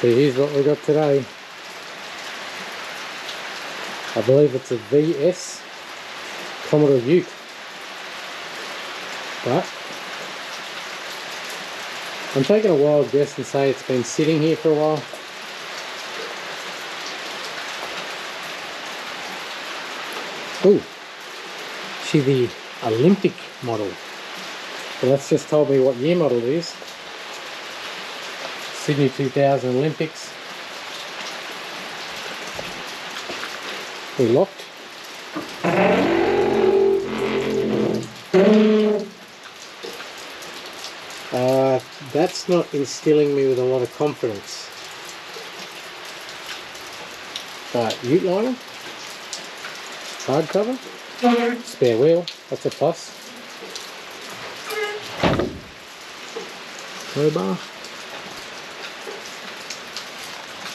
So here's what we got today. I believe it's a VS Commodore Ute, but I'm taking a wild guess and say it's been sitting here for a while. Ooh, she's the Olympic model. Well, that's just told me what year model it is. Sydney 2000 Olympics. We locked. That's not instilling me with a lot of confidence. But ute liner, hardcover, spare wheel, that's a plus. Tow bar.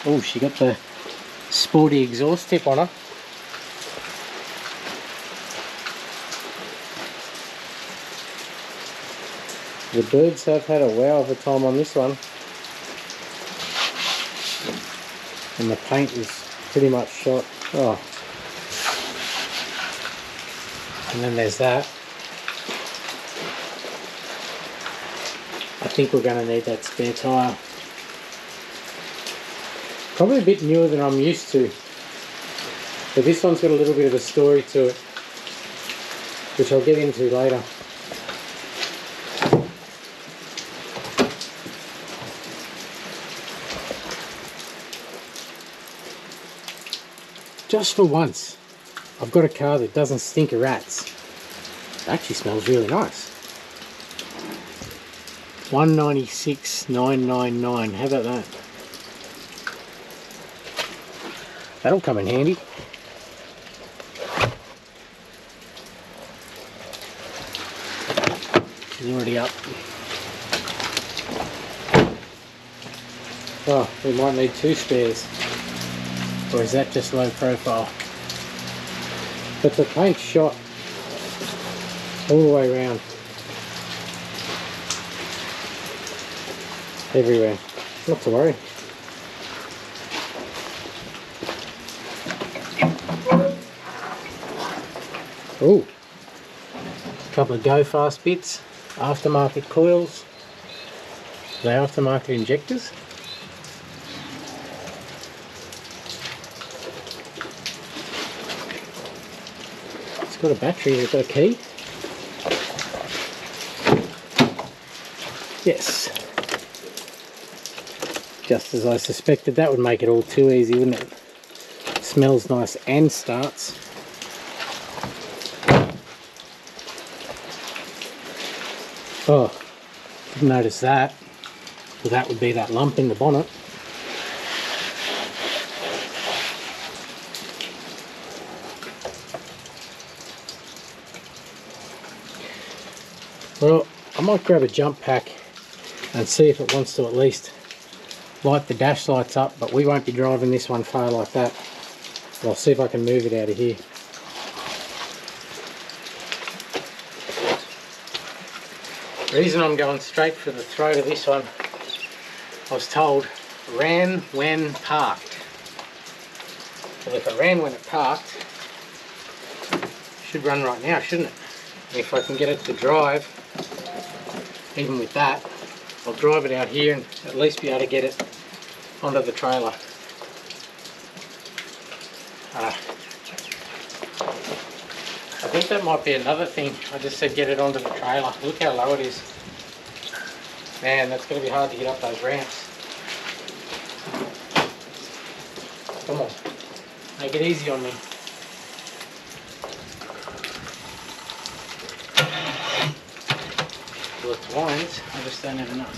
Oh, she got the sporty exhaust tip on her. The birds have had a wow of a time on this one, and the paint is pretty much shot. Oh, and then there's that. I think we're going to need that spare tyre. Probably a bit newer than I'm used to, but this one's got a little bit of a story to it, which I'll get into later. Just for once, I've got a car that doesn't stink of rats. It actually smells really nice. 196,999. How about that? That'll come in handy. She's already up. Oh, we might need two spares. Or is that just low profile? But the paint's shot all the way around. Everywhere. Not to worry. Oh, a couple of go fast bits, aftermarket coils, the aftermarket injectors. It's got a battery, it's got a key. Yes. Just as I suspected, that would make it all too easy, wouldn't it? Smells nice and starts. Oh, didn't notice that. Well, that would be that lump in the bonnet. Well, I might grab a jump pack and see if it wants to at least light the dash lights up, but we won't be driving this one far like that. But I'll see if I can move it out of here. The reason I'm going straight for the throat of this one, I was told, ran when parked. Well, if it ran when it parked, it should run right now, shouldn't it? And if I can get it to drive, even with that, I'll drive it out here and at least be able to get it onto the trailer. I think that might be another thing. I just said get it onto the trailer. Look how low it is. Man, that's going to be hard to get up those ramps. Come on, make it easy on me. Well, it's lines, I just don't have enough.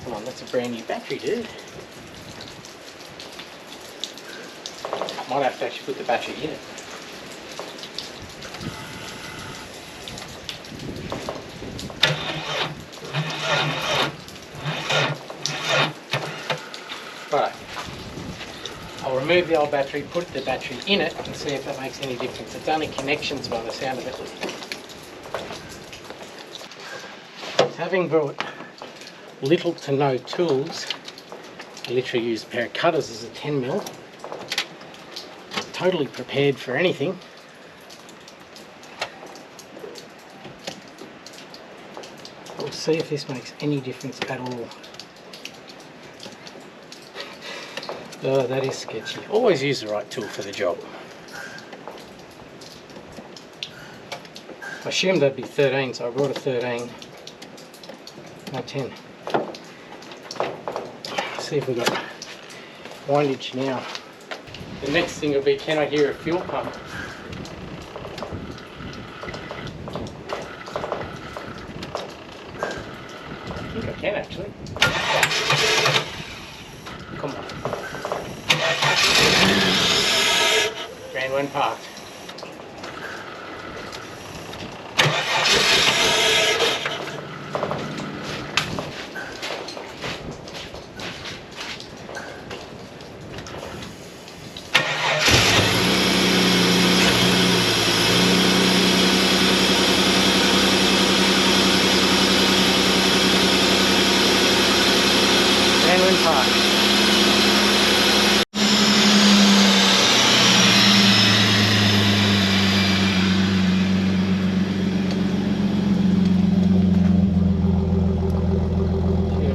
Come on, that's a brand new battery, dude. Might have to actually put the battery in it. Right. I'll remove the old battery, put the battery in it and see if that makes any difference. It's only connections by the sound of it. Having brought little to no tools, I literally used a pair of cutters as a 10mm. Totally prepared for anything. We'll see if this makes any difference at all. Oh, that is sketchy. Always use the right tool for the job. I assumed that'd be 13, so I brought a 13. No, 10. See if we've got windage now. The next thing will be, can I hear a fuel pump? I think I can actually. Come on. Ran when parked.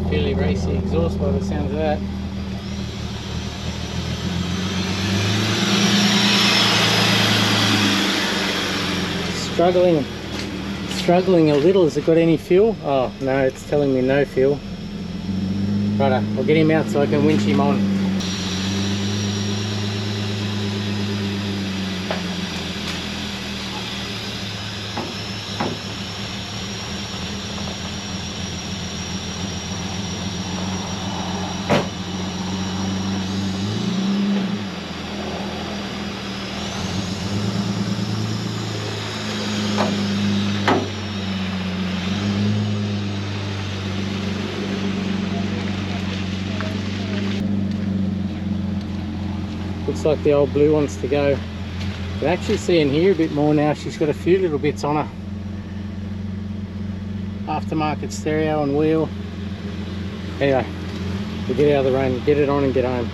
Fairly racy exhaust by the sound of that. Struggling a little. Has it got any fuel? Oh no, it's telling me no fuel. Right, I'll get him out so I can winch him on. Looks like the old blue wants to go. You can actually see in here a bit more now. She's got a few little bits on her. Aftermarket stereo and wheel. Anyway, we'll get out of the rain, get it on and get home.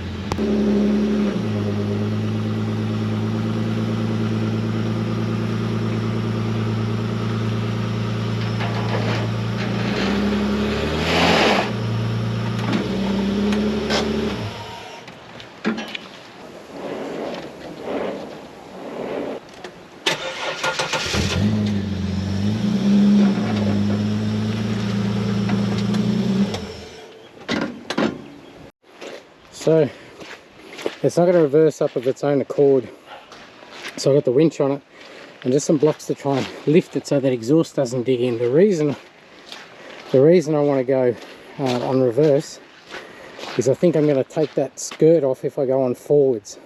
So it's not going to reverse up of its own accord, so I've got the winch on it and just some blocks to try and lift it so that exhaust doesn't dig in. The reason I want to go on reverse is I think I'm going to take that skirt off if I go on forwards.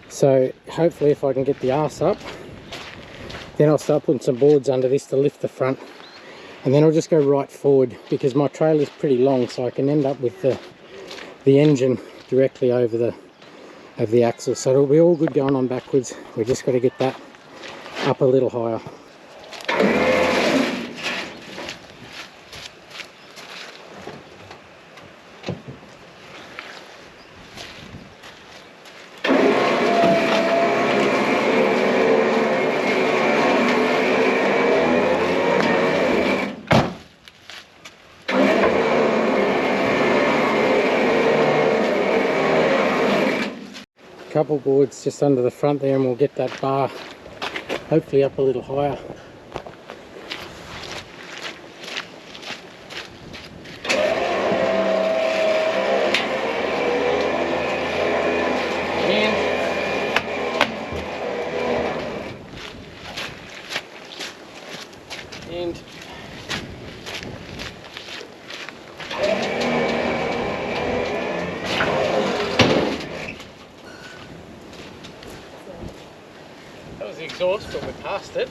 So hopefully if I can get the arse up, then I'll start putting some boards under this to lift the front, and then I'll just go right forward because my trailer is pretty long, so I can end up with the engine directly over the axle. So it'll be all good going on backwards. We just got to get that up a little higher. Couple boards just under the front there and we'll get that bar hopefully up a little higher. And the exhaust, but we're past it.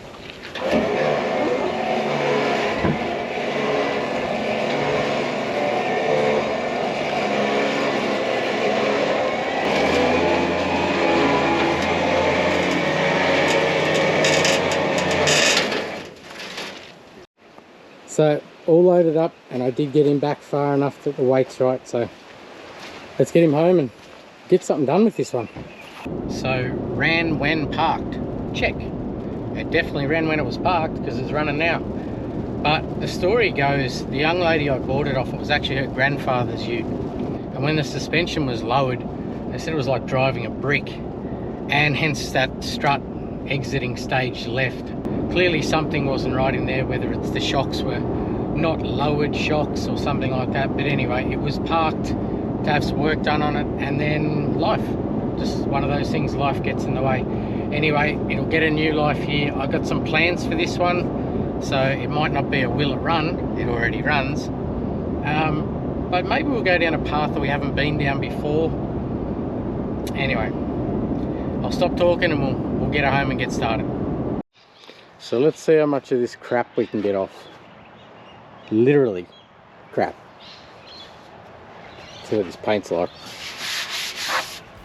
So all loaded up, and I did get him back far enough that the weight's right, so let's get him home and get something done with this one. So ran when parked, check. It definitely ran when it was parked because it's running now. But the story goes, the young lady I bought it off, it was actually her grandfather's ute, and when the suspension was lowered, they said it was like driving a brick, and hence that strut exiting stage left. Clearly something wasn't right in there, whether it's the shocks were not lowered shocks or something like that. But anyway, it was parked to have some work done on it, and then life, just one of those things, life gets in the way. Anyway, it'll get a new life here. I've got some plans for this one, so it might not be a will it run, it already runs, but maybe we'll go down a path that we haven't been down before. Anyway, I'll stop talking and we'll get her home and get started. So let's see how much of this crap we can get off. Literally crap. See what this paint's like.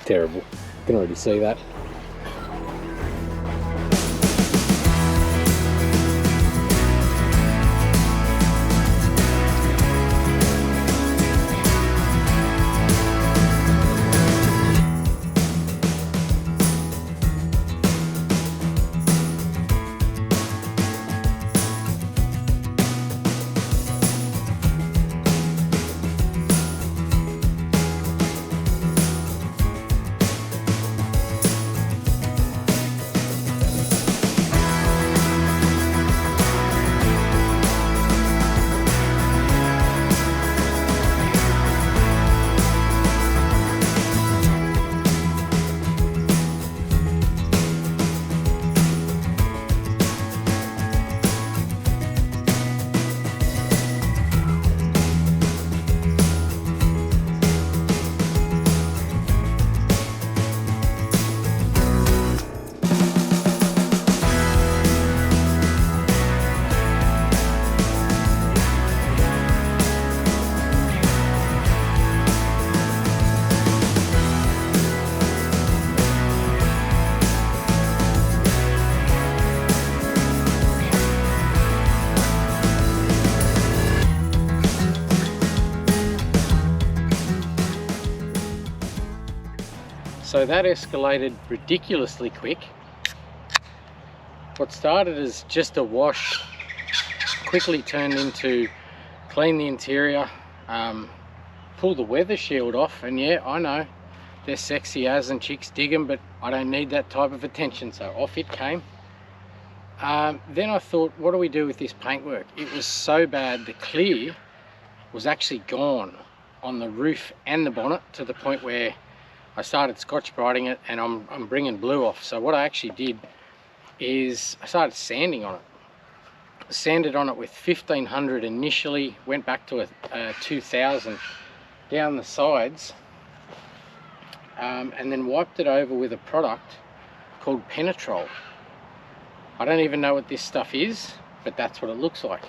Terrible. You can already see that. So that escalated ridiculously quick. What started as just a wash quickly turned into clean the interior, pull the weather shield off, and yeah, I know they're sexy as and chicks dig them, but I don't need that type of attention, so off it came. Then I thought, what do we do with this paintwork? It was so bad, the clear was actually gone on the roof and the bonnet, to the point where I started scotch brighting it, and I'm bringing blue off. So what I actually did is I started sanding on it. I sanded on it with 1500 initially, went back to a 2000 down the sides, and then wiped it over with a product called Penetrol. I don't even know what this stuff is, but that's what it looks like.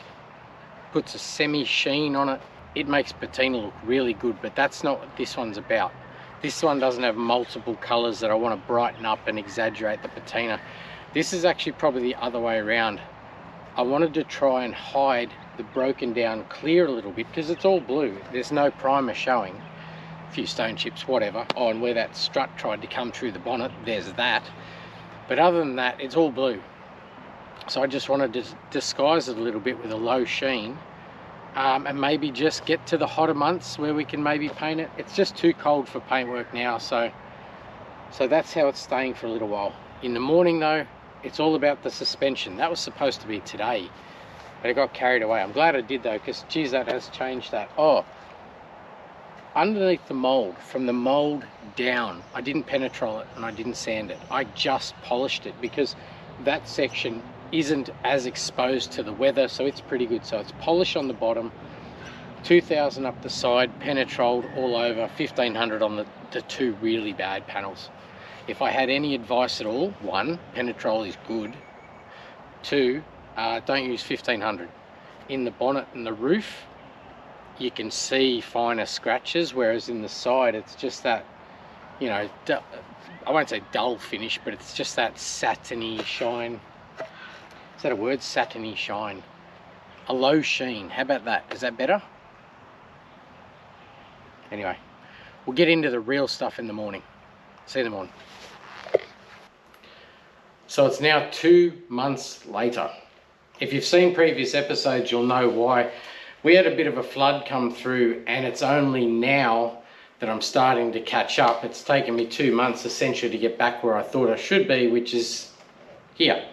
Puts a semi sheen on it. It makes patina look really good, but that's not what this one's about. This one doesn't have multiple colors that I want to brighten up and exaggerate the patina. This is actually probably the other way around. I wanted to try and hide the broken down clear a little bit, because it's all blue. There's no primer showing. A few stone chips, whatever. Oh, and where that strut tried to come through the bonnet, there's that. But other than that, it's all blue. So I just wanted to disguise it a little bit with a low sheen, and maybe just get to the hotter months where we can maybe paint it. It's just too cold for paintwork now, so that's how it's staying for a little while. In the morning though, it's all about the suspension. That was supposed to be today, but it got carried away. I'm glad I did though, because geez, that has changed that. Oh, underneath the mold, from the mold down, I didn't penetrol it and I didn't sand it. I just polished it, because that section isn't as exposed to the weather, so it's pretty good. So it's polish on the bottom, 2000 up the side, penetroled all over, 1500 on the two really bad panels. If I had any advice at all, one, penetrol is good. Two, don't use 1500. In the bonnet and the roof, you can see finer scratches, whereas in the side it's just that, you know, I won't say dull finish, but it's just that satiny shine. Is that a word? Satiny shine. a low sheen. How about that? Is that better? Anyway, we'll get into the real stuff in the morning. See you in the morning. So it's now 2 months later. If you've seen previous episodes, you'll know why. We had a bit of a flood come through, and it's only now that I'm starting to catch up. It's taken me 2 months essentially to get back where I thought I should be, which is here.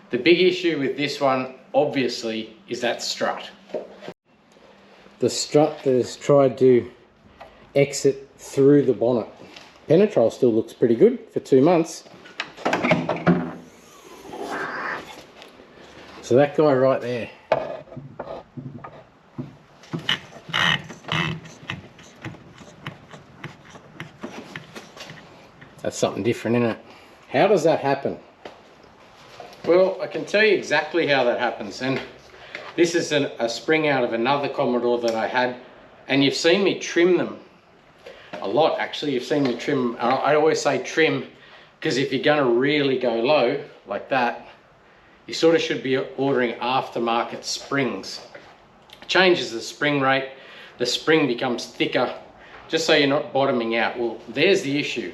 The big issue with this one, obviously, is that strut. The strut that has tried to exit through the bonnet. Penetrol still looks pretty good for 2 months. So that guy right there. That's something different, isn't it? How does that happen? Well, I can tell you exactly how that happens. And this is a spring out of another Commodore that I had. And you've seen me trim them a lot, actually. You've seen me trim. I always say trim because if you're going to really go low like that, you sort of should be ordering aftermarket springs. It changes the spring rate. The spring becomes thicker, just so you're not bottoming out. Well, there's the issue.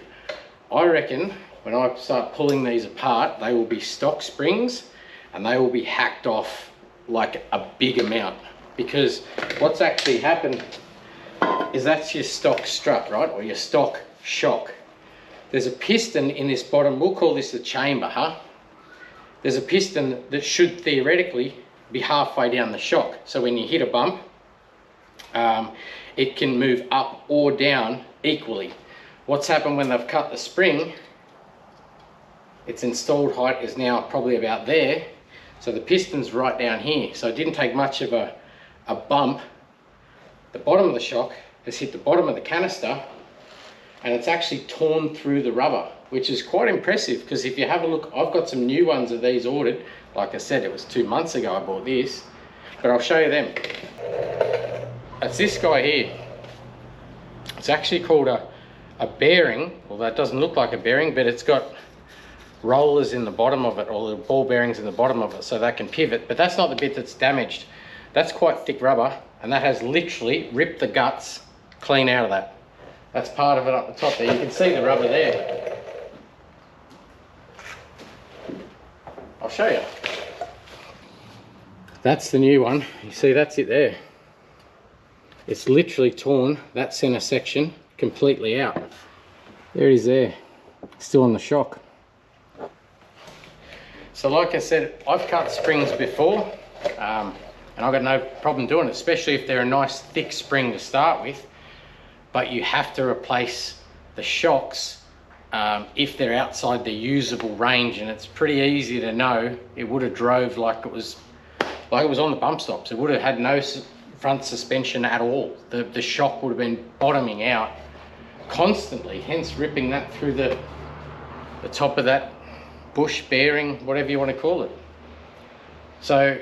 I reckon when I start pulling these apart, they will be stock springs and they will be hacked off like a big amount, because what's actually happened is that's your stock strut, right? Or your stock shock. There's a piston in this bottom, we'll call this the chamber, huh? There's a piston that should theoretically be halfway down the shock. So when you hit a bump, it can move up or down equally. What's happened when they've cut the spring, its installed height is now probably about there. So the piston's right down here. So it didn't take much of a bump. The bottom of the shock has hit the bottom of the canister, and it's actually torn through the rubber, which is quite impressive, because if you have a look, I've got some new ones of these ordered. Like I said, it was 2 months ago I bought this, but I'll show you them. It's this guy here. It's actually called a bearing, although it doesn't look like a bearing, but it's got rollers in the bottom of it, or little ball bearings in the bottom of it, so that can pivot. But that's not the bit that's damaged. That's quite thick rubber, and that has literally ripped the guts clean out of that. That's part of it up the top there. You can see the rubber there. I'll show you. That's the new one. You see, that's it there. It's literally torn that center section completely out. There it is there, still on the shock. So like I said, I've cut springs before, and I've got no problem doing it, especially if they're a nice thick spring to start with. But you have to replace the shocks if they're outside the usable range, and it's pretty easy to know. It would have drove like it was on the bump stops. It would have had no front suspension at all. The shock would have been bottoming out constantly, hence ripping that through the top of that bush bearing, whatever you want to call it. So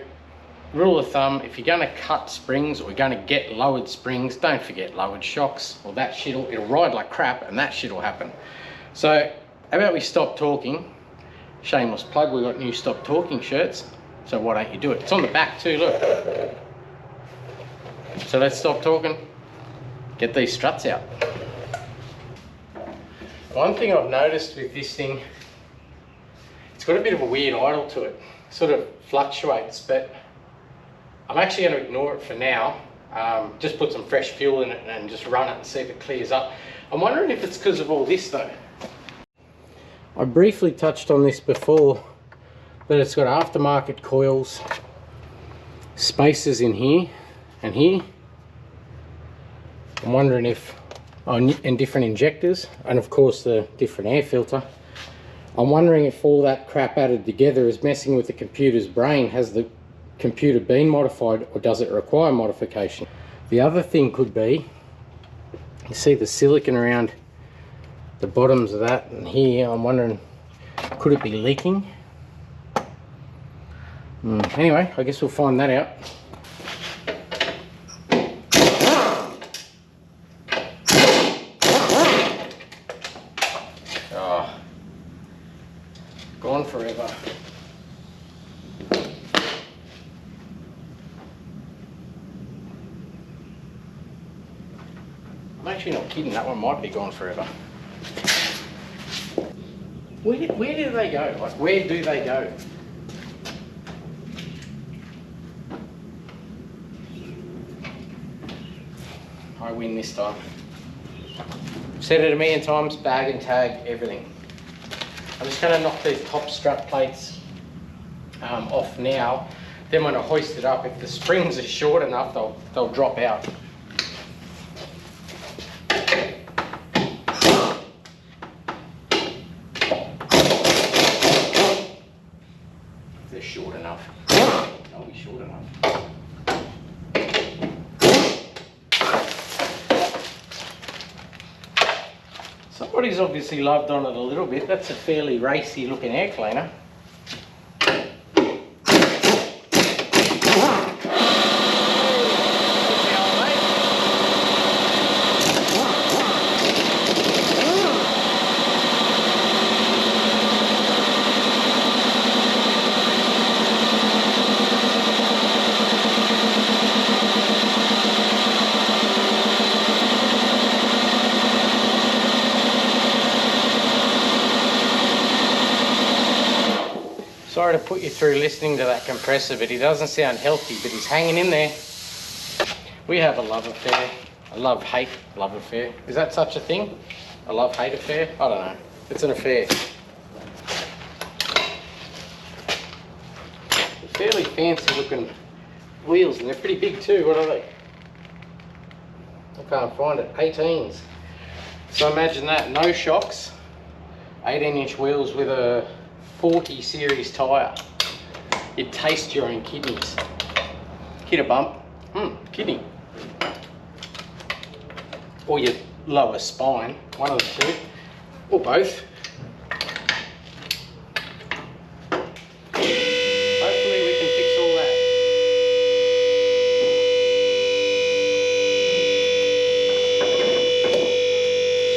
rule of thumb, if you're going to cut springs or you're going to get lowered springs, don't forget lowered shocks, or that shit it'll ride like crap and that shit will happen. So how about we stop talking? Shameless plug, we've got new Stop Talking shirts, so why don't you do it? It's on the back too, look. So let's stop talking, get these struts out. One thing I've noticed with this thing, it's got a bit of a weird idle to it. It sort of fluctuates, but I'm actually going to ignore it for now. Just put some fresh fuel in it and just run it and see if it clears up. I'm wondering if it's because of all this though. I briefly touched on this before, but it's got aftermarket coils, spacers in here and here. I'm wondering if, and different injectors, and of course the different air filter. I'm wondering if all that crap added together is messing with the computer's brain. Has the computer been modified, or does it require modification? The other thing could be, you see the silicon around the bottoms of that and here. I'm wondering, could it be leaking? Anyway, I guess we'll find that out. Oh, gone forever. I'm actually not kidding, that one might be gone forever. Where do they go? Like, where do they go? I win this time. Said it a million times, bag and tag, everything. I'm just going to knock these top strut plates off now. Then when I hoist it up, if the springs are short enough, they'll drop out. If they're short enough, they'll be short enough. Somebody's obviously loved on it a little bit. That's a fairly racy looking air cleaner. Sorry to put you through listening to that compressor, but he doesn't sound healthy, but he's hanging in there. We have a love affair, a love-hate love affair. Is that such a thing? A love-hate affair? I don't know. It's an affair. They're fairly fancy looking wheels, and they're pretty big too. What are they? I can't find it. 18s. So imagine that, no shocks, 18-inch wheels with a 40 series tyre. You'd taste your own kidneys. Hit a bump, kidney. Or your lower spine, one of the two, or both. Hopefully we can fix all that.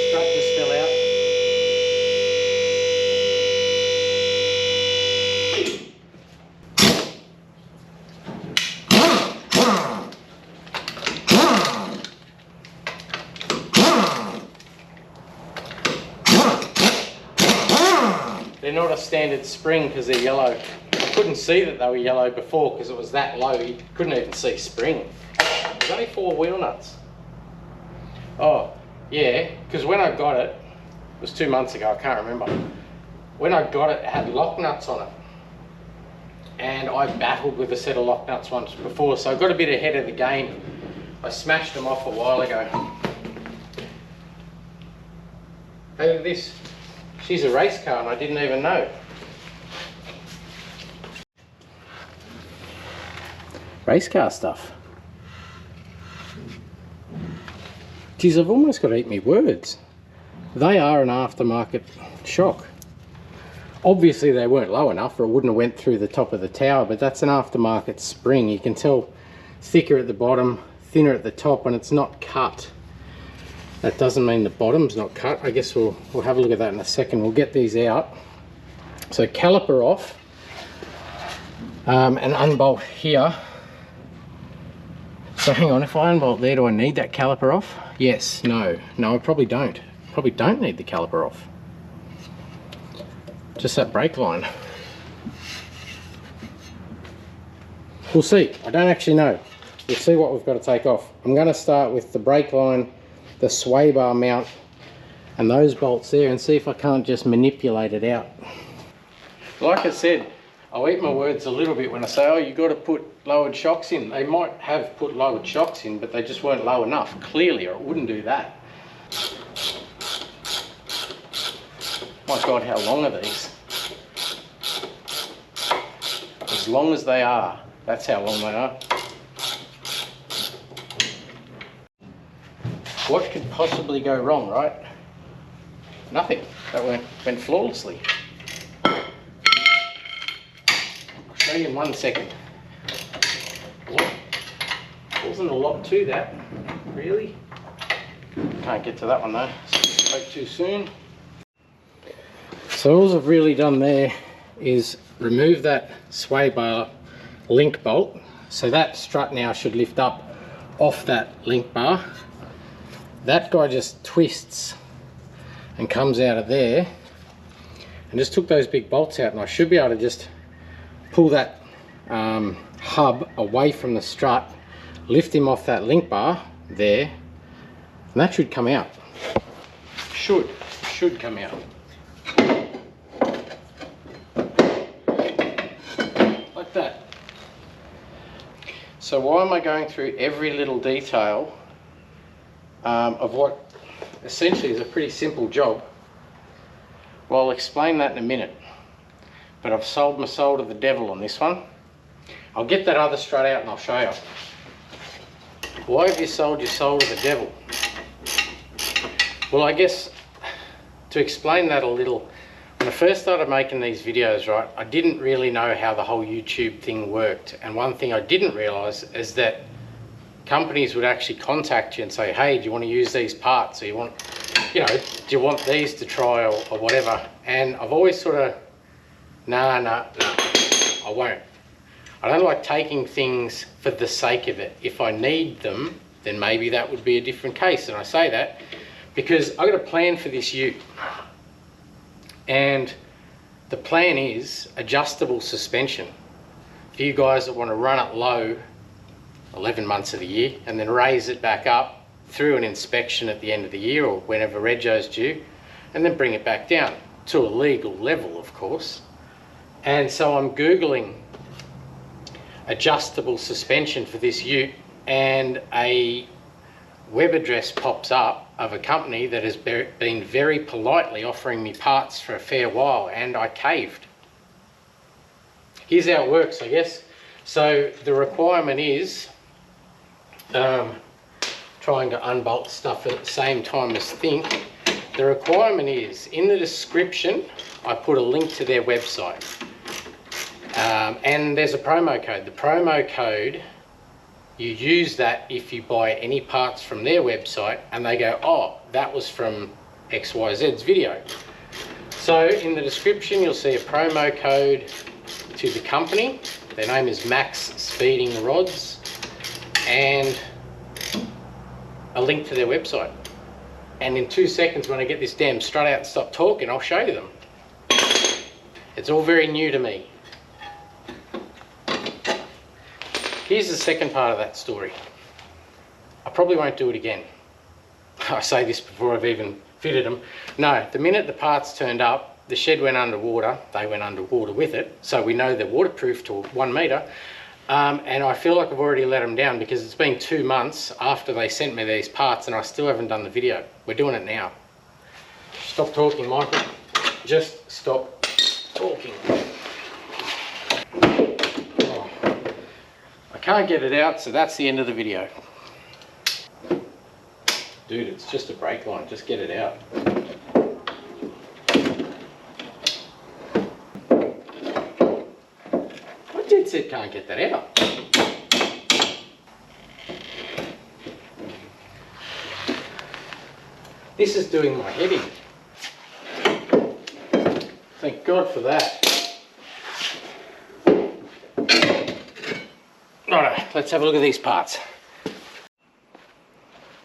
Strut just fell out. They're not a standard spring because they're yellow. I couldn't see that they were yellow before because it was that low, you couldn't even see spring. There's only 4 wheel nuts. Oh, yeah, because when I got it, it was 2 months ago, I can't remember. When I got it, it had lock nuts on it. And I battled with a set of lock nuts once before, so I got a bit ahead of the game. I smashed them off a while ago. Hey, look at this. She's a race car and I didn't even know. Race car stuff. Geez, I've almost got to eat my words. They are an aftermarket shock. Obviously they weren't low enough or it wouldn't have went through the top of the tower, but that's an aftermarket spring. You can tell thicker at the bottom, thinner at the top, and it's not cut. That doesn't mean the bottom's not cut. I guess we'll have a look at that in a second. We'll get these out. So caliper off, and unbolt here. So hang on, if I unbolt there, do I need that caliper off? Yes, no, I probably don't. Probably don't need the caliper off. Just that brake line. We'll see, I don't actually know. We'll see what we've got to take off. I'm going to start with the brake line, the sway bar mount, and those bolts there, and see if I can't just manipulate it out. Like I said, I'll eat my words a little bit when I say, oh, you got to put lowered shocks in. They might have put lowered shocks in, but they just weren't low enough, clearly, or it wouldn't do that. My God, how long are these? As long as they are, that's how long they are. What could possibly go wrong, right? Nothing. That went flawlessly. I'll show you in 1 second. Well, wasn't a lot to that, really. Can't get to that one though. Spoke too soon. So all I've really done there is remove that sway bar link bolt. So that strut now should lift up off that link bar. that guy just twists and comes out of there, and just took those big bolts out, and I should be able to just pull that hub away from the strut, lift him off that link bar there, and that should come out. Should come out. Like that. So why am I going through every little detail of what essentially is a pretty simple job? Well, I'll explain that in a minute. But I've sold my soul to the devil on this one. I'll get that other strut out and I'll show you. Why have you sold your soul to the devil? Well, I guess to explain that a little, when I first started making these videos, right, I didn't really know how the whole YouTube thing worked. And one thing I didn't realize is that companies would actually contact you and say, hey, do you want to use these parts? Or you want, you know, do you want these to try or whatever? And I've always sort of, nah, I won't. I don't like taking things for the sake of it. If I need them, then maybe that would be a different case. And I say that because I've got a plan for this ute. And the plan is adjustable suspension. For you guys that want to run it low 11 months of the year and then raise it back up through an inspection at the end of the year or whenever rego's due, and then bring it back down to a legal level, of course. And so I'm Googling adjustable suspension for this ute, and a web address pops up of a company that has been very politely offering me parts for a fair while, and I caved. Here's how it works, I guess. So the requirement is trying to unbolt stuff at the same time as think. The requirement is, in the description, I put a link to their website. And there's a promo code. The promo code, you use that if you buy any parts from their website and they go, oh, that was from XYZ's video. So in the description, you'll see a promo code to the company. Their name is Max Speeding Rods, and a link to their website. And in 2 seconds, when I get this damn strut out and stop talking, I'll show you them. It's all very new to me. Here's the second part of that story. I probably won't do it again. I say this before I've even fitted them. No, the minute the parts turned up, the shed went underwater, they went underwater with it, so we know they're waterproof to 1 metre, and I feel like I've already let them down because it's been 2 months after they sent me these parts and I still haven't done the video. We're doing it now. Stop talking, Michael. Just stop talking. Oh. I can't get it out, so that's the end of the video. Dude, it's just a brake line, just get it out. I dead set can't get that out. This is doing my head in. Thank God for that. Alright, let's have a look at these parts.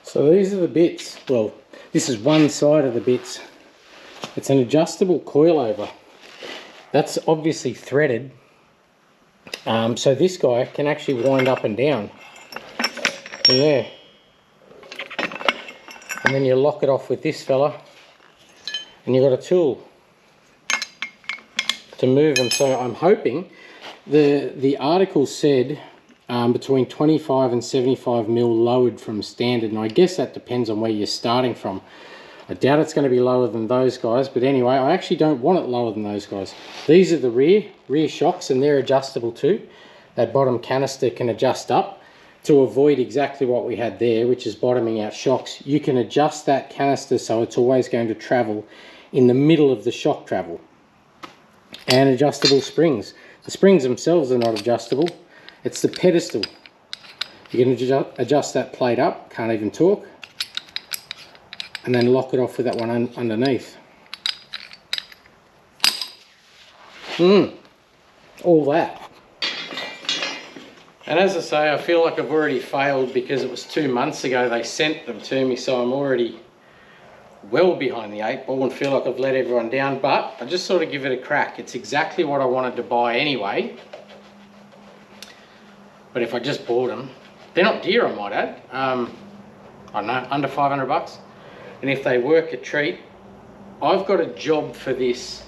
So these are the bits. Well, this is one side of the bits. It's an adjustable coilover. That's obviously threaded. So this guy can actually wind up and down. In there. And then you lock it off with this fella. And you've got a tool to move them. So I'm hoping the article said between 25 and 75 mil lowered from standard, and I guess that depends on where you're starting from. I doubt it's going to be lower than those guys, but anyway, I actually don't want it lower than those guys. These are the rear shocks, and they're adjustable too. That bottom canister can adjust up to avoid exactly what we had there, which is bottoming out shocks. You can adjust that canister so it's always going to travel in the middle of the shock travel. And adjustable springs. The springs themselves are not adjustable. It's the pedestal. You can adjust that plate up, can't even talk, and then lock it off with that one underneath. All that. And as I say, I feel like I've already failed because it was 2 months ago they sent them to me, so I'm already well behind the 8 ball and feel like I've let everyone down, but I just sort of give it a crack. It's exactly what I wanted to buy anyway. But if I just bought them, they're not dear, I might add. I don't know, under 500 bucks. And if they work a treat, I've got a job for this.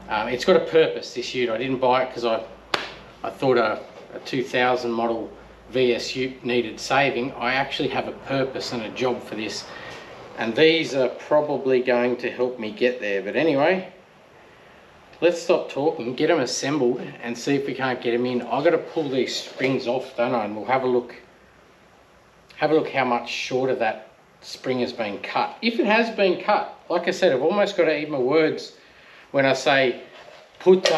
It's got a purpose, this ute. I didn't buy it because I thought a 2000 model VS ute needed saving. I actually have a purpose and a job for this. And these are probably going to help me get there. But anyway, let's stop talking, get them assembled and see if we can't get them in. I've got to pull these springs off, don't I? And we'll have a look how much shorter that spring has been cut. If it has been cut, like I said, I've almost got to eat my words when I say put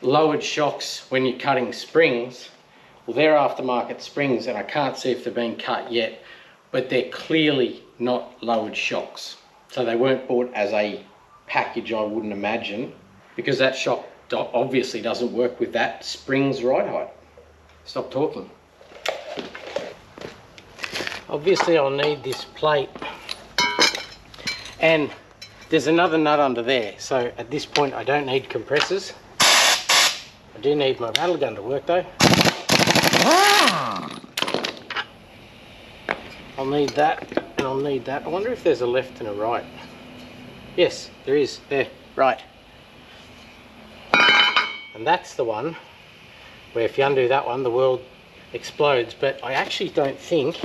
lowered shocks when you're cutting springs. Well, they're aftermarket springs and I can't see if they've been cut yet, but they're clearly not lowered shocks. So they weren't bought as a package, I wouldn't imagine, because that shock obviously doesn't work with that spring's ride height. Stop talking. Obviously I'll need this plate, and there's another nut under there, so at this point I don't need compressors. I do need my rattle gun to work though. I'll need that and I'll need that. I wonder if there's a left and a right. Yes, there is. There, right. And that's the one where if you undo that one, the world explodes. But I actually don't think...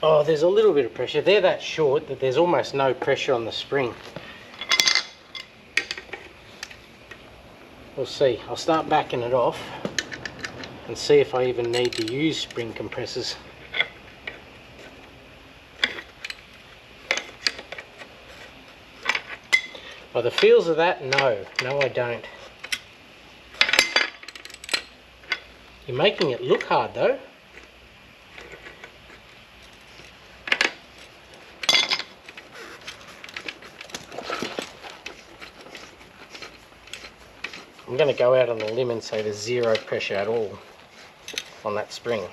Oh, there's a little bit of pressure. They're that short that there's almost no pressure on the spring. We'll see. I'll start backing it off and see if I even need to use spring compressors. By the feels of that, no I don't. You're making it look hard though. I'm going to go out on a limb and say there's zero pressure at all on that spring.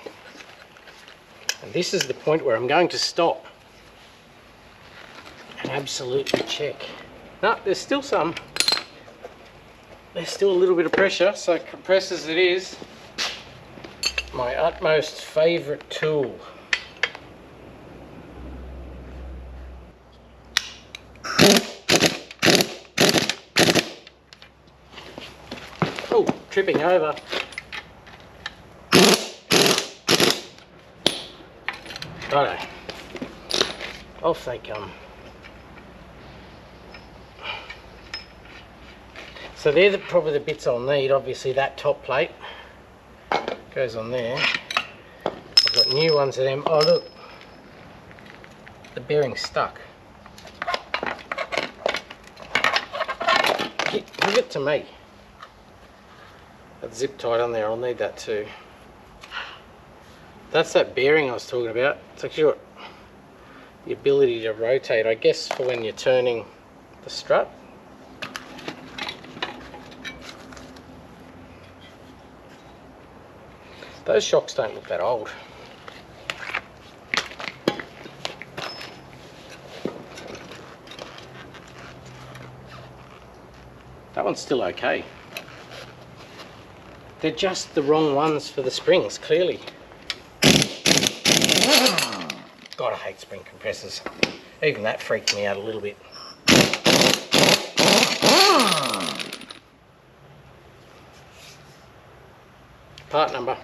And this is the point where I'm going to stop and absolutely check. No, there's still some. There's still a little bit of pressure, so compressors it is. My utmost favourite tool. Oh, tripping over. Righto. Off they come. So they're probably the bits I'll need. Obviously that top plate goes on there. I've got new ones of them. Oh look, the bearing's stuck. Give it to me. That zip tied on there, I'll need that too. That's that bearing I was talking about. It's actually got the ability to rotate, I guess, for when you're turning the strut. Those shocks don't look that old. That one's still okay. They're just the wrong ones for the springs, clearly. God, I hate spring compressors. Even that freaked me out a little bit. Part number.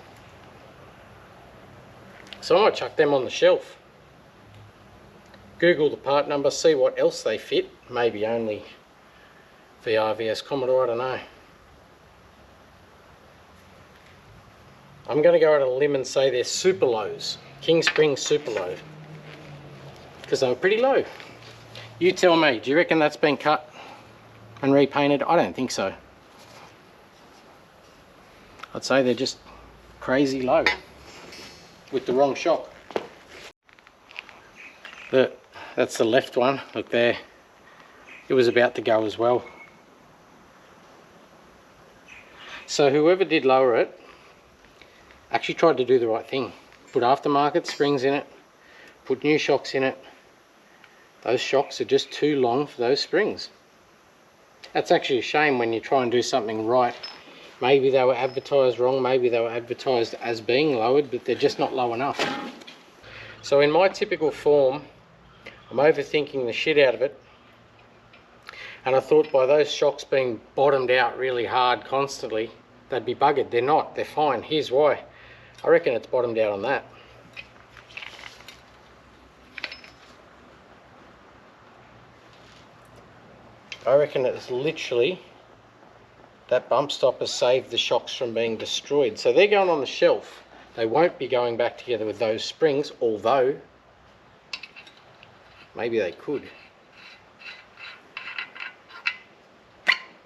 So I might chuck them on the shelf. Google the part number, see what else they fit. Maybe only VR vs Commodore, I don't know. I'm going to go out on a limb and say they're super lows. King Spring super low. Because they were pretty low. You tell me, do you reckon that's been cut and repainted? I don't think so. I'd say they're just crazy low with the wrong shock. That's the left one, look there. It was about to go as well. So whoever did lower it actually tried to do the right thing. Put aftermarket springs in it, put new shocks in it. Those shocks are just too long for those springs. That's actually a shame when you try and do something right. Maybe they were advertised wrong, maybe they were advertised as being lowered, but they're just not low enough. So in my typical form, I'm overthinking the shit out of it. And I thought by those shocks being bottomed out really hard constantly, they'd be buggered. They're not, they're fine. Here's why. I reckon it's bottomed out on that. I reckon it's literally, that bump stop has saved the shocks from being destroyed. So they're going on the shelf. They won't be going back together with those springs, although maybe they could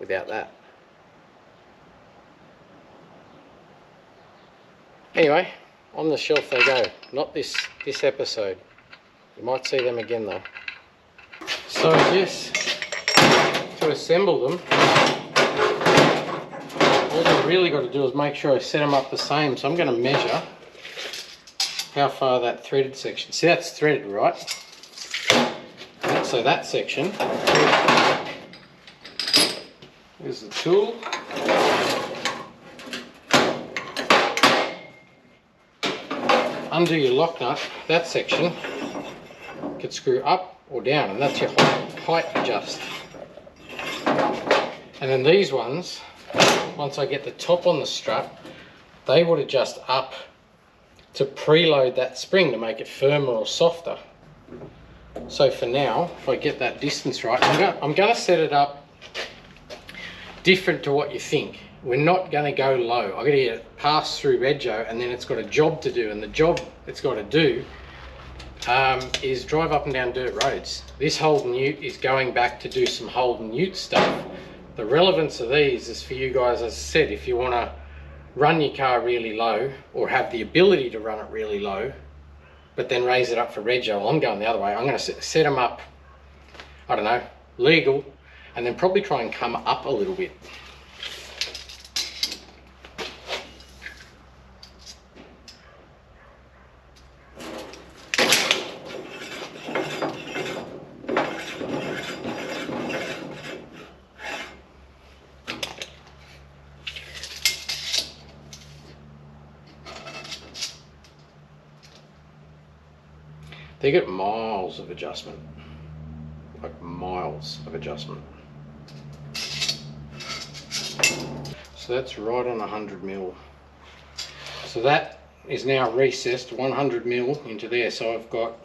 without that. Anyway, on the shelf they go. Not this episode. You might see them again though. So I guess to assemble them, all I've really got to do is make sure I set them up the same. So I'm going to measure how far that threaded section. See, that's threaded, right? So that section, here's the tool. Undo your lock nut. That section could screw up or down, and that's your height adjust. And then these ones, once I get the top on the strut, they would adjust up to preload that spring to make it firmer or softer. So for now, if I get that distance right, I'm going to set it up different to what you think. We're not going to go low. I've got to get it passed through rego, and then it's got a job to do, and the job it's got to do is drive up and down dirt roads. This Holden Ute is going back to do some Holden Ute stuff. The relevance of these is for you guys, as I said, if you want to run your car really low or have the ability to run it really low, but then raise it up for rego. I'm going the other way. I'm going to set them up, I don't know, legal, and then probably try and come up a little bit. They get miles of adjustment, like miles of adjustment. So that's right on 100 mil. So that is now recessed 100 mil into there. So I've got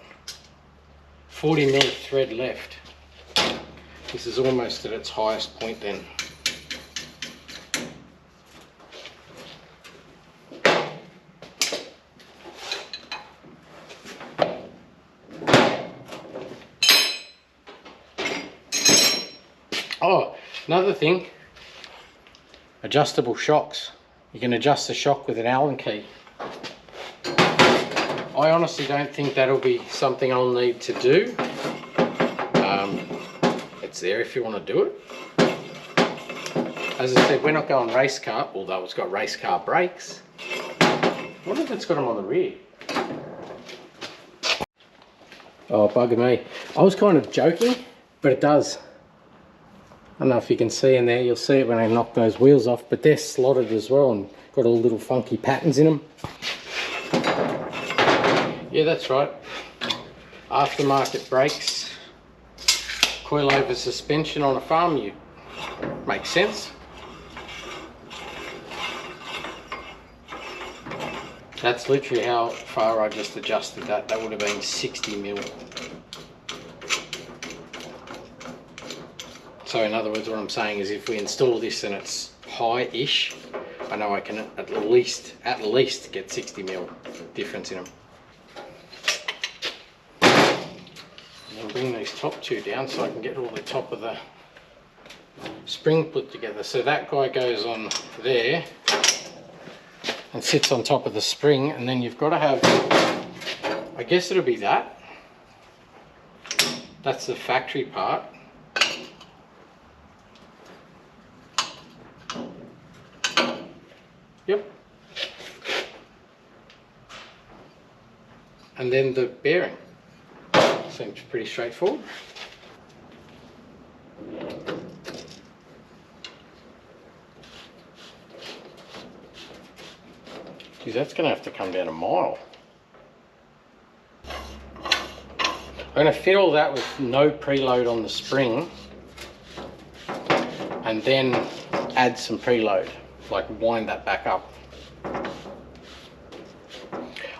40 mil of thread left. This is almost at its highest point then. Oh, another thing, adjustable shocks. You can adjust the shock with an Allen key. I honestly don't think that'll be something I'll need to do. It's there if you want to do it. As I said, we're not going race car, although it's got race car brakes. What if it's got them on the rear? Oh, bugger me. I was kind of joking, but it does. I don't know if you can see in there, you'll see it when I knock those wheels off, but they're slotted as well and got all little funky patterns in them. Yeah, that's right. Aftermarket brakes, coilover suspension on a farm ute. Makes sense. That's literally how far I just adjusted that. That would have been 60 mil. So in other words, what I'm saying is if we install this and it's high-ish, I know I can at least get 60 mil difference in them. And then bring these top two down so I can get all the top of the spring put together. So that guy goes on there and sits on top of the spring, and then you've got to have, I guess it'll be that. That's the factory part. Yep. And then the bearing. Seems pretty straightforward. Geez, that's going to have to come down a mile. I'm going to fit all that with no preload on the spring and then add some preload, like wind that back up.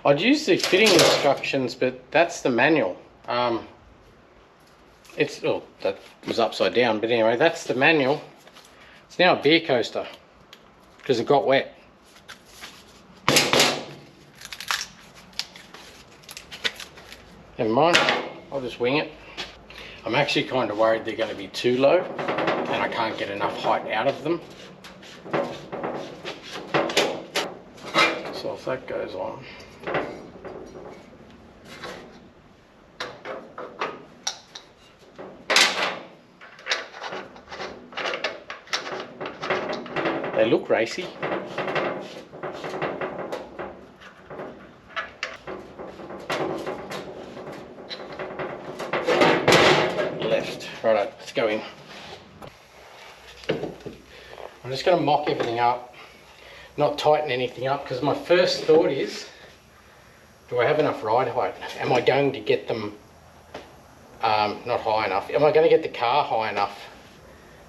I'd use the fitting instructions, but that's the manual. Oh, that was upside down, but anyway, that's the manual. It's now a beer coaster because it got wet. Never mind, I'll just wing it. I'm actually kind of worried they're going to be too low and I can't get enough height out of them. So if that goes on. They look racy. Left. Righto, let's go in. I'm just going to mock everything up, not tighten anything up, because my first thought is, do I have enough ride height? Am I going to get them not high enough? Am I going to get the car high enough?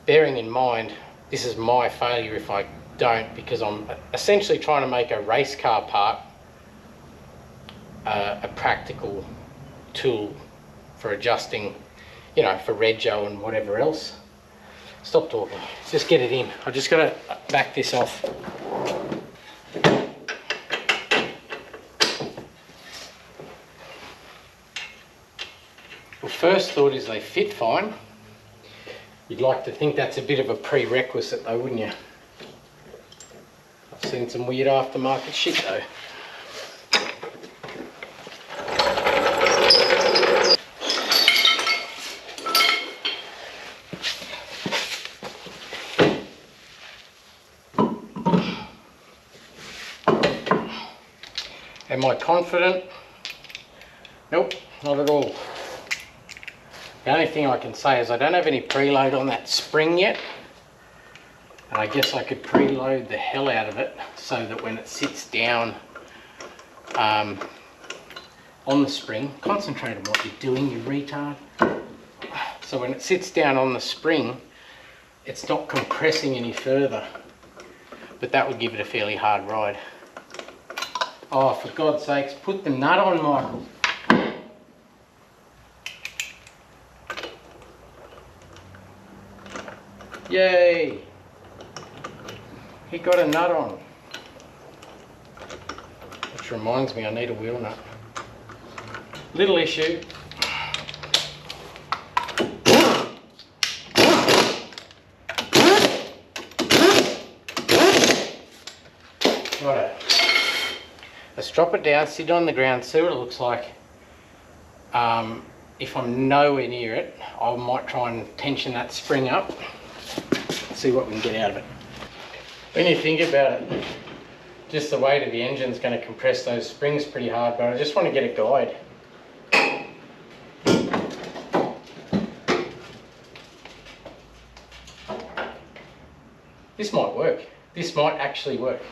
Bearing in mind, this is my failure if I don't, because I'm essentially trying to make a race car part a practical tool for adjusting, you know, for rego and whatever else. Stop talking, just get it in. I just got to back this off. Well, first thought is they fit fine. You'd like to think that's a bit of a prerequisite though, wouldn't you? I've seen some weird aftermarket shit though. Am I confident? Nope, not at all. The only thing I can say is I don't have any preload on that spring yet. And I guess I could preload the hell out of it so that when it sits down on the spring, concentrate on what you're doing, you retard. So when it sits down on the spring, it's not compressing any further. But that would give it a fairly hard ride. Oh, for God's sakes, put the nut on, Michael. Yay! He got a nut on. Which reminds me I need a wheel nut. Little issue. Righto. Let's drop it down, sit on the ground, see what it looks like. If I'm nowhere near it, I might try and tension that spring up. See what we can get out of it. When you think about it, just the weight of the engine is going to compress those springs pretty hard, but I just want to get a guide. This might work. This might actually work.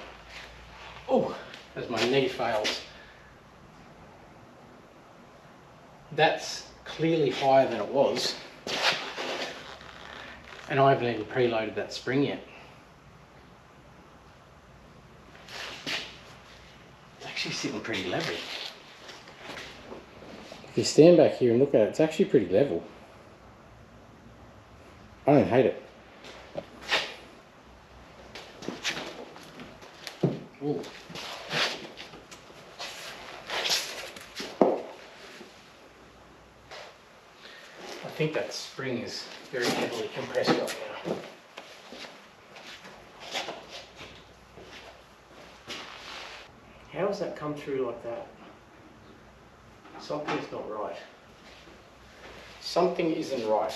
Oh, as my knee fails. That's clearly higher than it was. And I haven't even preloaded that spring yet. It's actually sitting pretty level. If you stand back here and look at it, it's actually pretty level. I don't hate it. Ooh. I think that spring is very heavily compressed right now. How has that come through like that? Something's not right. Something isn't right.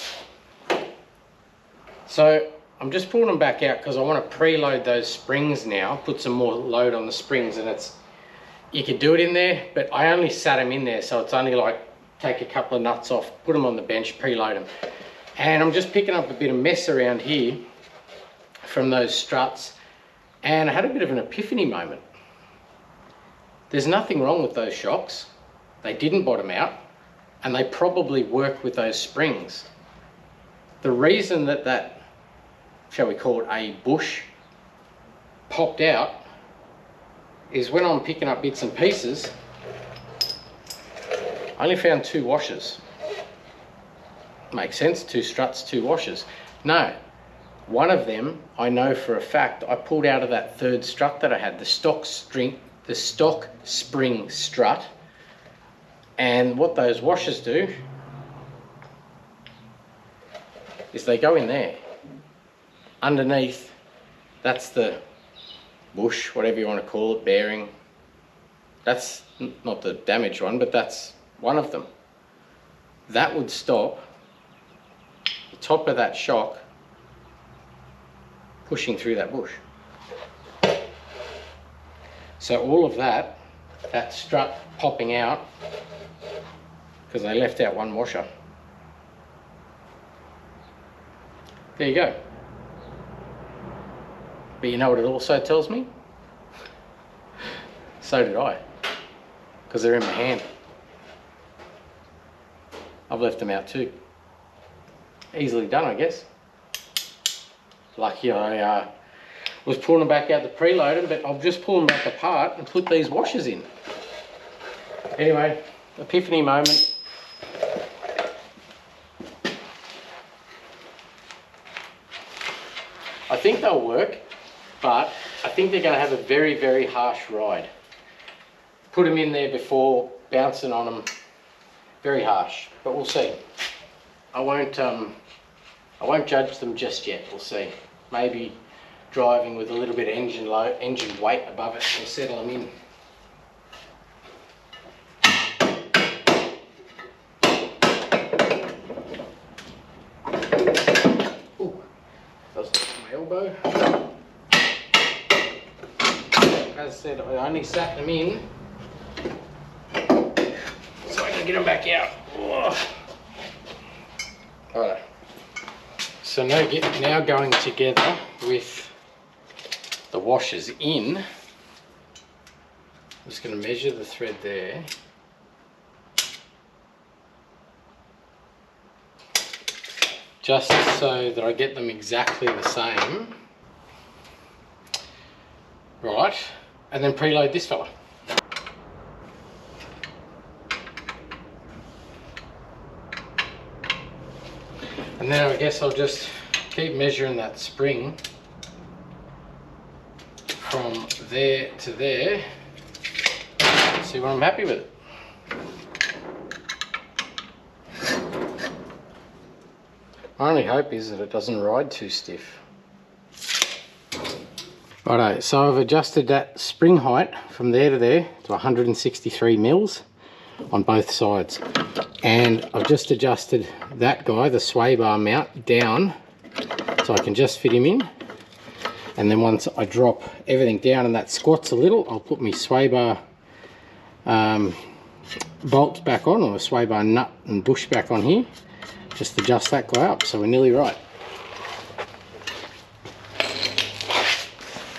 So I'm just pulling them back out because I want to preload those springs now, put some more load on the springs, and you could do it in there, but I only sat them in there, so it's only like take a couple of nuts off, put them on the bench, preload them. And I'm just picking up a bit of mess around here from those struts, and I had a bit of an epiphany moment. There's nothing wrong with those shocks. They didn't bottom out, and they probably work with those springs. The reason that, shall we call it a bush, popped out is when I'm picking up bits and pieces, I only found 2 washers. Makes sense, 2 struts, 2 washers. No, one of them, I know for a fact, I pulled out of that 3rd strut that I had, the stock spring strut. And what those washers do is they go in there. Underneath, that's the bush, whatever you want to call it, bearing. That's not the damaged one, but that's one of them. That would stop the top of that shock pushing through that bush. So all of that strut popping out, because they left out one washer. There you go. But you know what it also tells me? So did I, because they're in my hand. I've left them out too. Easily done, I guess. Lucky I was pulling them back out to preload them, but I'll just pull them back apart and put these washers in. Anyway, epiphany moment. I think they'll work, but I think they're going to have a very, very harsh ride. Put them in there before, bouncing on them, very harsh, but we'll see. I won't judge them just yet. We'll see. Maybe driving with a little bit of engine weight above it will settle them in. Ooh, that was my elbow. As I said, I only sat them in so I can get them back out. Alright. So now going together with the washers in, I'm just going to measure the thread there. Just so that I get them exactly the same. Right, and then preload this fella. And then I guess I'll just keep measuring that spring from there to there, see what I'm happy with it. My only hope is that it doesn't ride too stiff. Righto, so I've adjusted that spring height from there to there to 163 mils on both sides. And I've just adjusted that guy, the sway bar mount, down so I can just fit him in. And then once I drop everything down and that squats a little, I'll put my sway bar bolts back on, or a sway bar nut and bush back on here. Just adjust that guy up so we're nearly right.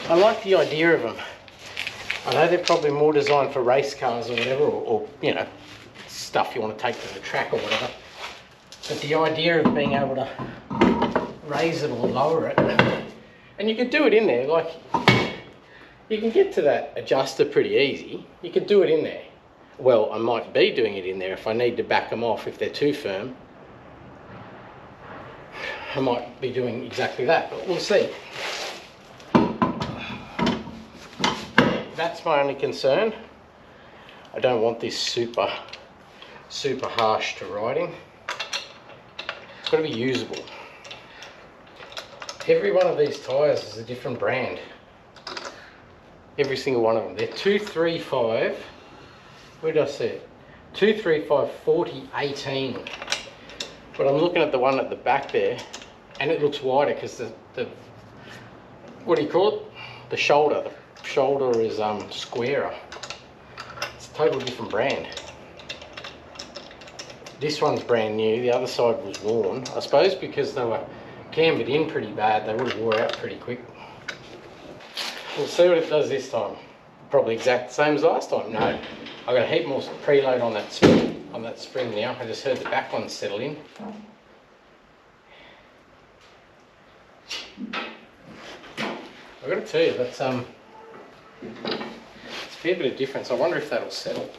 I like the idea of them. I know they're probably more designed for race cars or whatever, or you know, stuff you want to take to the track or whatever. But the idea of being able to raise it or lower it, and you could do it in there, like you can get to that adjuster pretty easy. You could do it in there. Well, I might be doing it in there if I need to back them off if they're too firm. I might be doing exactly that, but we'll see. That's my only concern. I don't want this super harsh to riding. It's got to be usable. Every one of these tyres is a different brand. Every single one of them. They're 235. Where did I see it? 235 40 18. But I'm looking at the one at the back there. and it looks wider because the what do you call it? The shoulder is squarer. It's a totally different brand. This one's brand new, the other side was worn. I suppose because they were cambered in pretty bad, they would have wore out pretty quick. We'll see what it does this time. Probably exact the same as last time. No, I've got a heap more preload on that spring now. I just heard the back one settle in. I've got to tell you, that's it's a fair bit of difference. I wonder if that'll settle.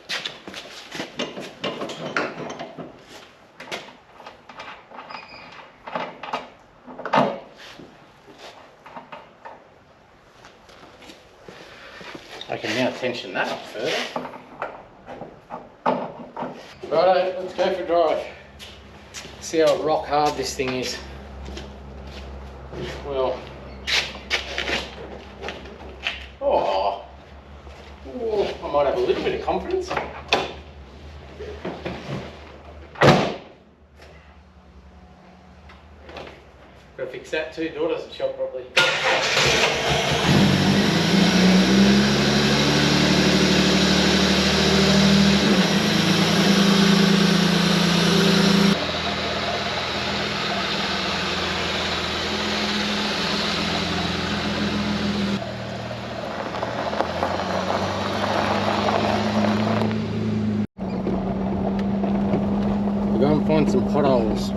I can now tension that up further. Righto, let's go for a drive. See how rock hard this thing is. Well, oh, I might have a little bit of confidence. Gotta fix that too, door doesn't shut properly. We'll go and find some potholes.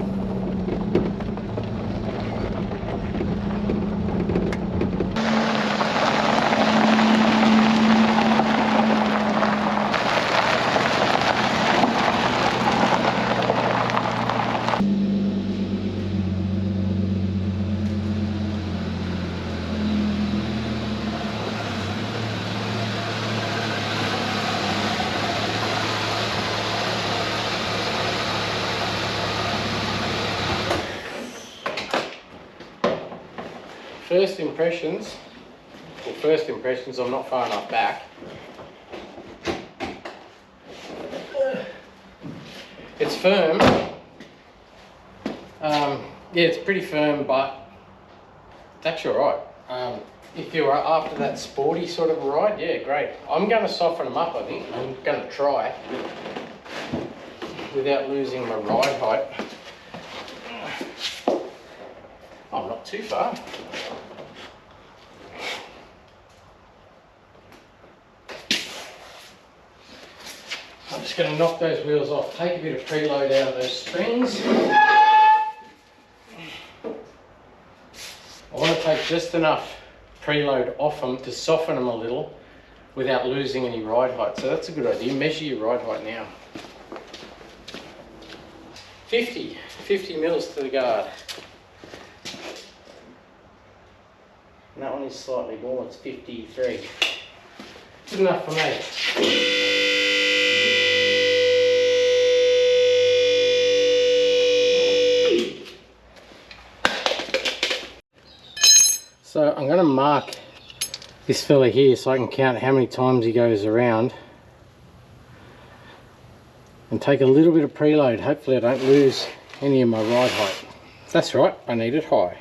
First impressions, I'm not far enough back. It's firm. Yeah, it's pretty firm, but that's alright. If you're after that sporty sort of ride, yeah, great. I'm going to soften them up, I think. I'm going to try without losing my ride height. Oh, not too far. I'm just going to knock those wheels off, take a bit of preload out of those springs. I want to take just enough preload off them to soften them a little without losing any ride height. So that's a good idea. Measure your ride height now. 50 mils to the guard. And that one is slightly more, it's 53. Good enough for me. So I'm going to mark this fella here so I can count how many times he goes around and take a little bit of preload. Hopefully I don't lose any of my ride height. That's right, I need it high.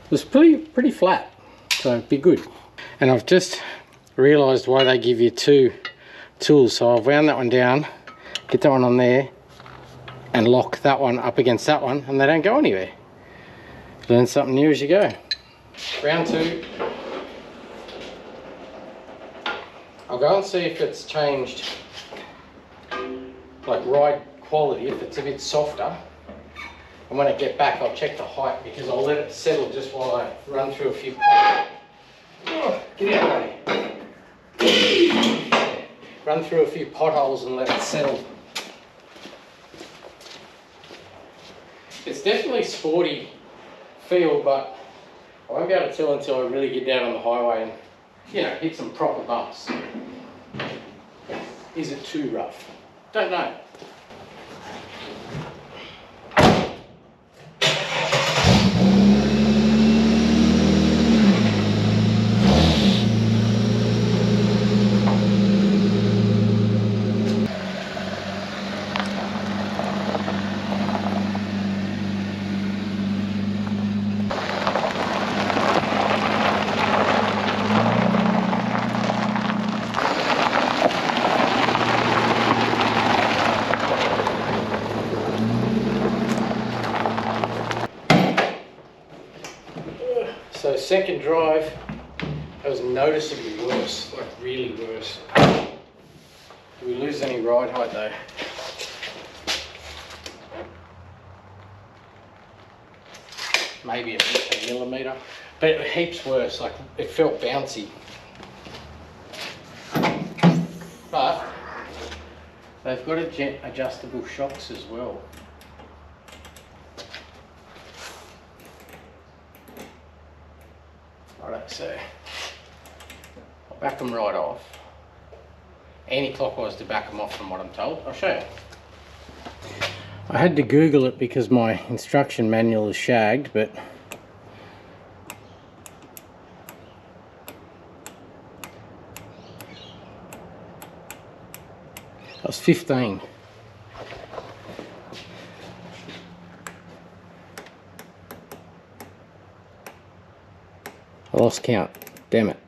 It was pretty flat, so it'd be good. And I've just realised why they give you two tools. So I've wound that one down, get that one on there and lock that one up against that one, and they don't go anywhere. Learn something new as you go. Round two. I'll go and see if it's changed, like ride quality, if it's a bit softer. And when I get back, I'll check the height, because I'll let it settle just while I run through a few potholes. Oh, get out of there. Run through a few potholes and let it settle. It's definitely sporty feel, but I won't be able to tell until I really get down on the highway and, you know, hit some proper bumps. Is it too rough? Don't know. second drive, it was noticeably worse, like really worse. Did we lose any ride height though? Maybe a millimetre, but it heaps worse, like it felt bouncy. But they've got adjustable shocks as well. Alright, so I'll back them right off. Anti-clockwise to back them off from what I'm told. I'll show you. I had to Google it because my instruction manual is shagged, but I was 15. I lost count, damn it.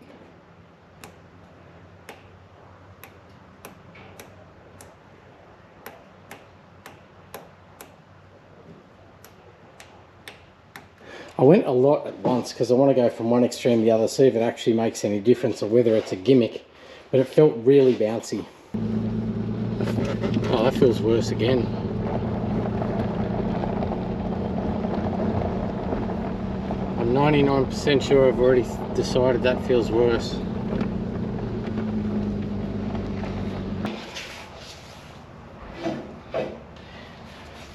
I went a lot at once because I want to go from one extreme to the other, see if it actually makes any difference or whether it's a gimmick, but it felt really bouncy. Oh, that feels worse again. I'm 99% sure I've already decided that feels worse.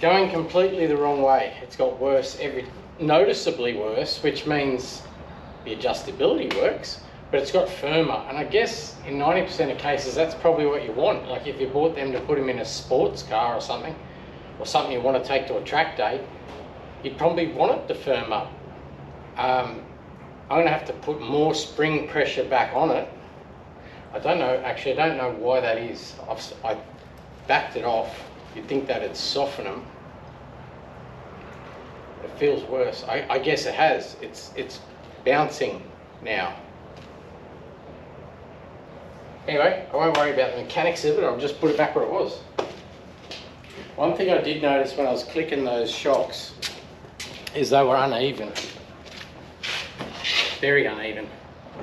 Going completely the wrong way. It's got worse, noticeably worse, which means the adjustability works, but it's got firmer. And I guess in 90% of cases, that's probably what you want. Like if you bought them to put them in a sports car or something you want to take to a track day, you'd probably want it to firm up. I'm going to have to put more spring pressure back on it. I don't know, actually I don't know why that is. I backed it off. You'd think that it'd soften them. It feels worse. I guess it has. It's bouncing now. Anyway, I won't worry about the mechanics of it. I'll just put it back where it was. One thing I did notice when I was clicking those shocks is they were uneven. Very uneven.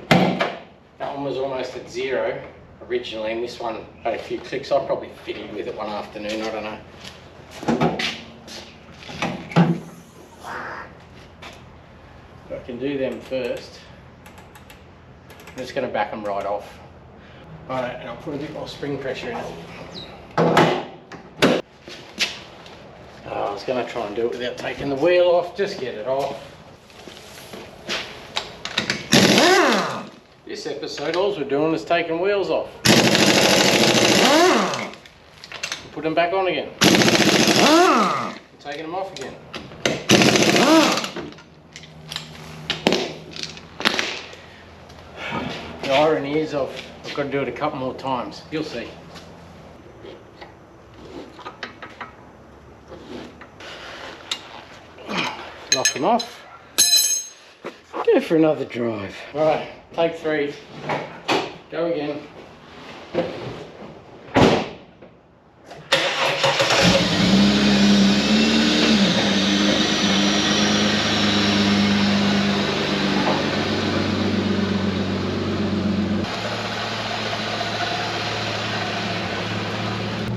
That one was almost at 0 originally, and this one had a few clicks. I probably fiddled with it one afternoon, I don't know. But I can do them first. I'm just going to back them right off. Alright, and I'll put a bit more spring pressure in it. I was going to try and do it without taking the wheel off, just get it off. This episode, all we're doing is taking wheels off. Put them back on again. Taking them off again. The irony is I've got to do it a couple more times. You'll see. Lock them off. Go for another drive. Alright, take 3. Go again.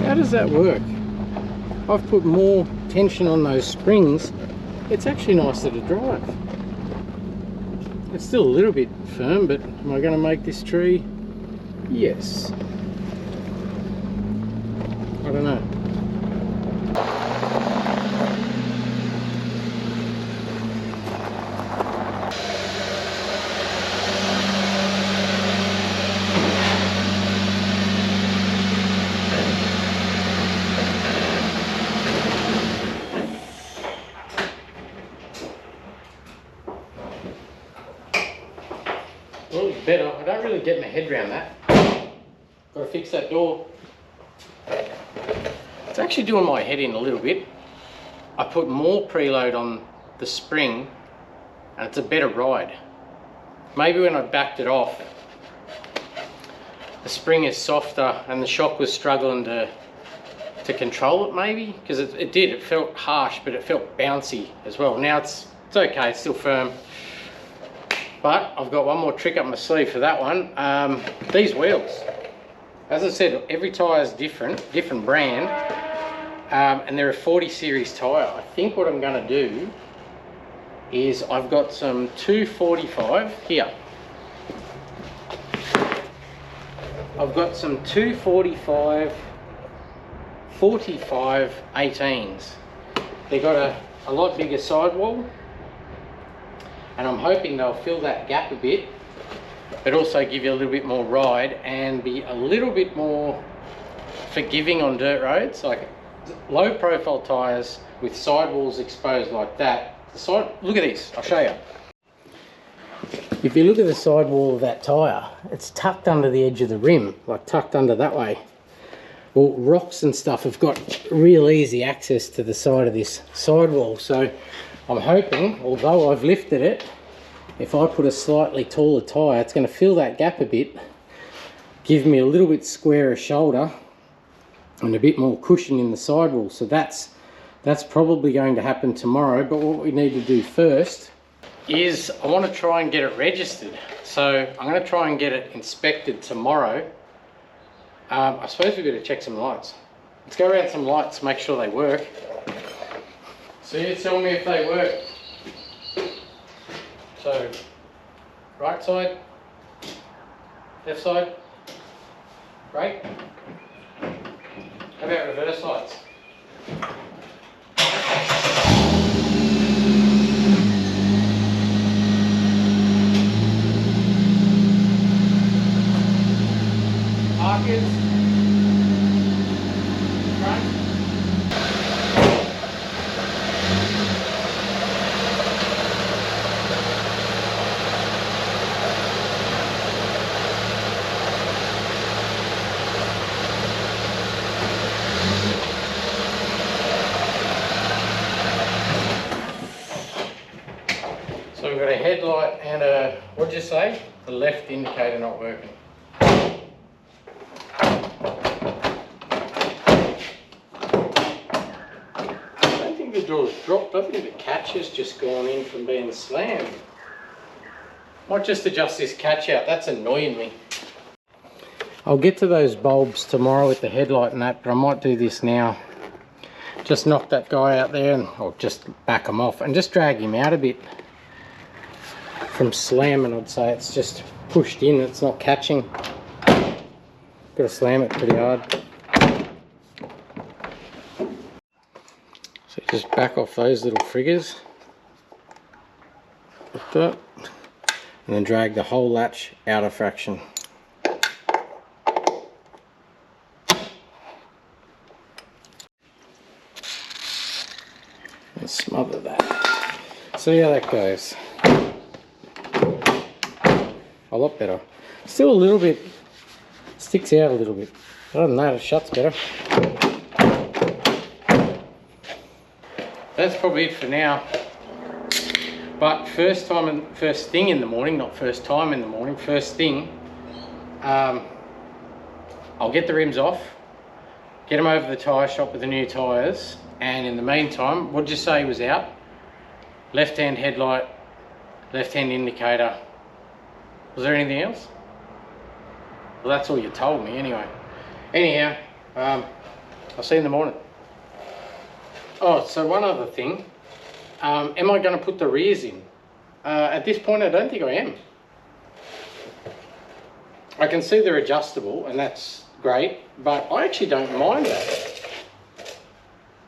How does that work? I've put more tension on those springs. It's actually nicer to drive. It's still a little bit firm, but am I going to make this tree? Yes. I don't know. Well, it's better. I don't really get my head around that. Got to fix that door. It's actually doing my head in a little bit. I put more preload on the spring and it's a better ride. Maybe when I backed it off, the spring is softer and the shock was struggling to control it maybe, because it did. It felt harsh, but it felt bouncy as well. Now it's okay, it's still firm. But I've got one more trick up my sleeve for that one. These wheels, as I said, every tyre is different brand, and they're a 40 series tyre. I think what I'm going to do is I've got some 245 here. I've got some 245 45 18s. They've got a lot bigger sidewall, and I'm hoping they'll fill that gap a bit, but also give you a little bit more ride and be a little bit more forgiving on dirt roads. Like low profile tyres with sidewalls exposed like that. Look at this, I'll show you. If you look at the sidewall of that tyre, it's tucked under the edge of the rim, like tucked under that way. Well, rocks and stuff have got real easy access to the side of this sidewall, so I'm hoping, although I've lifted it, if I put a slightly taller tyre, it's going to fill that gap a bit, give me a little bit squarer shoulder and a bit more cushion in the sidewall. So that's probably going to happen tomorrow. But what we need to do first is I want to try and get it registered. So I'm going to try and get it inspected tomorrow. I suppose we better check some lights. Let's go around some lights, make sure they work. So you tell me if they work. So, right side, left side, brake. How about reverse lights? Markers, front. So we've got a headlight and a, what'd you say? The left indicator not working. I don't think the door's dropped. I think the catch has just gone in from being slammed. Might just adjust this catch out. That's annoying me. I'll get to those bulbs tomorrow with the headlight and that, but I might do this now. Just knock that guy out there, and or just back him off and just drag him out a bit. From slamming, I'd say it's just pushed in, it's not catching. Got to slam it pretty hard. So just back off those little friggers like that, and then drag the whole latch out a fraction. And smother that. See how that goes. A lot better. Still a little bit, sticks out a little bit. Other than that, it shuts better. That's probably it for now. But first thing in the morning, not first time in the morning, first thing, I'll get the rims off, get them over to the tyre shop with the new tyres, and in the meantime, what did you say was out? Left-hand headlight, left-hand indicator. Was there anything else? Well, that's all you told me anyway. Anyhow, I'll see you in the morning. Oh, so one other thing. Am I going to put the rears in? At this point, I don't think I am. I can see they're adjustable, and that's great, but I actually don't mind that.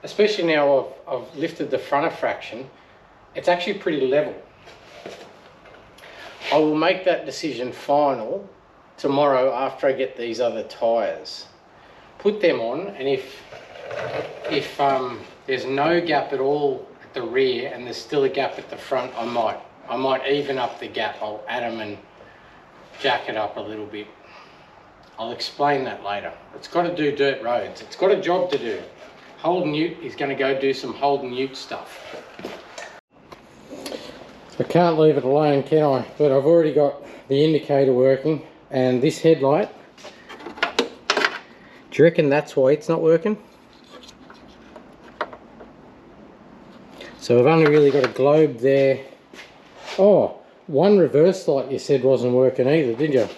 Especially now I've lifted the front a fraction. It's actually pretty level. I will make that decision final tomorrow after I get these other tyres. Put them on, and if there's no gap at all at the rear and there's still a gap at the front, I might even up the gap. I'll add them and jack it up a little bit. I'll explain that later. It's got to do dirt roads. It's got a job to do. Holden Ute is going to go do some Holden Ute stuff. I can't leave it alone, can I? But I've already got the indicator working, and this headlight, do you reckon that's why it's not working? So I've only really got a globe there. Oh, One reverse light you said wasn't working either, did you?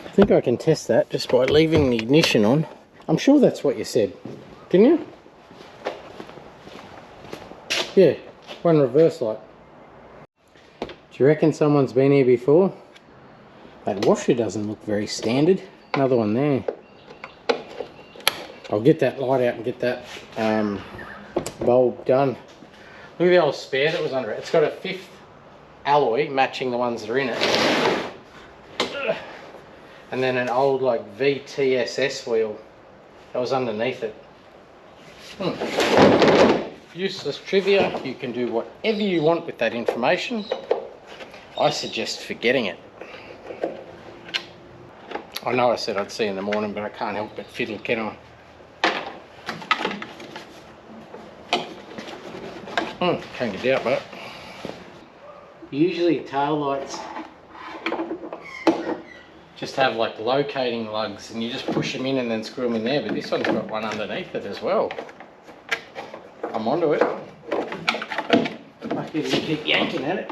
I think I can test that just by leaving the ignition on. I'm sure that's what you said, didn't you? Yeah, one reverse light. Do you reckon someone's been here before? That washer doesn't look very standard. Another one there. I'll get that light out and get that bulb done. Look at the old spare that was under it. It's got a 5th alloy matching the ones that are in it. And then an old like VTSS wheel that was underneath it. Useless trivia. You can do whatever you want with that information. I suggest forgetting it. I know I said I'd see you in the morning, but I can't help but fiddle, can I? Can't get out, but usually tail lights just have like locating lugs and you just push them in and then screw them in there, but this one's got one underneath it as well. I'm onto it. Lucky to keep yanking at it.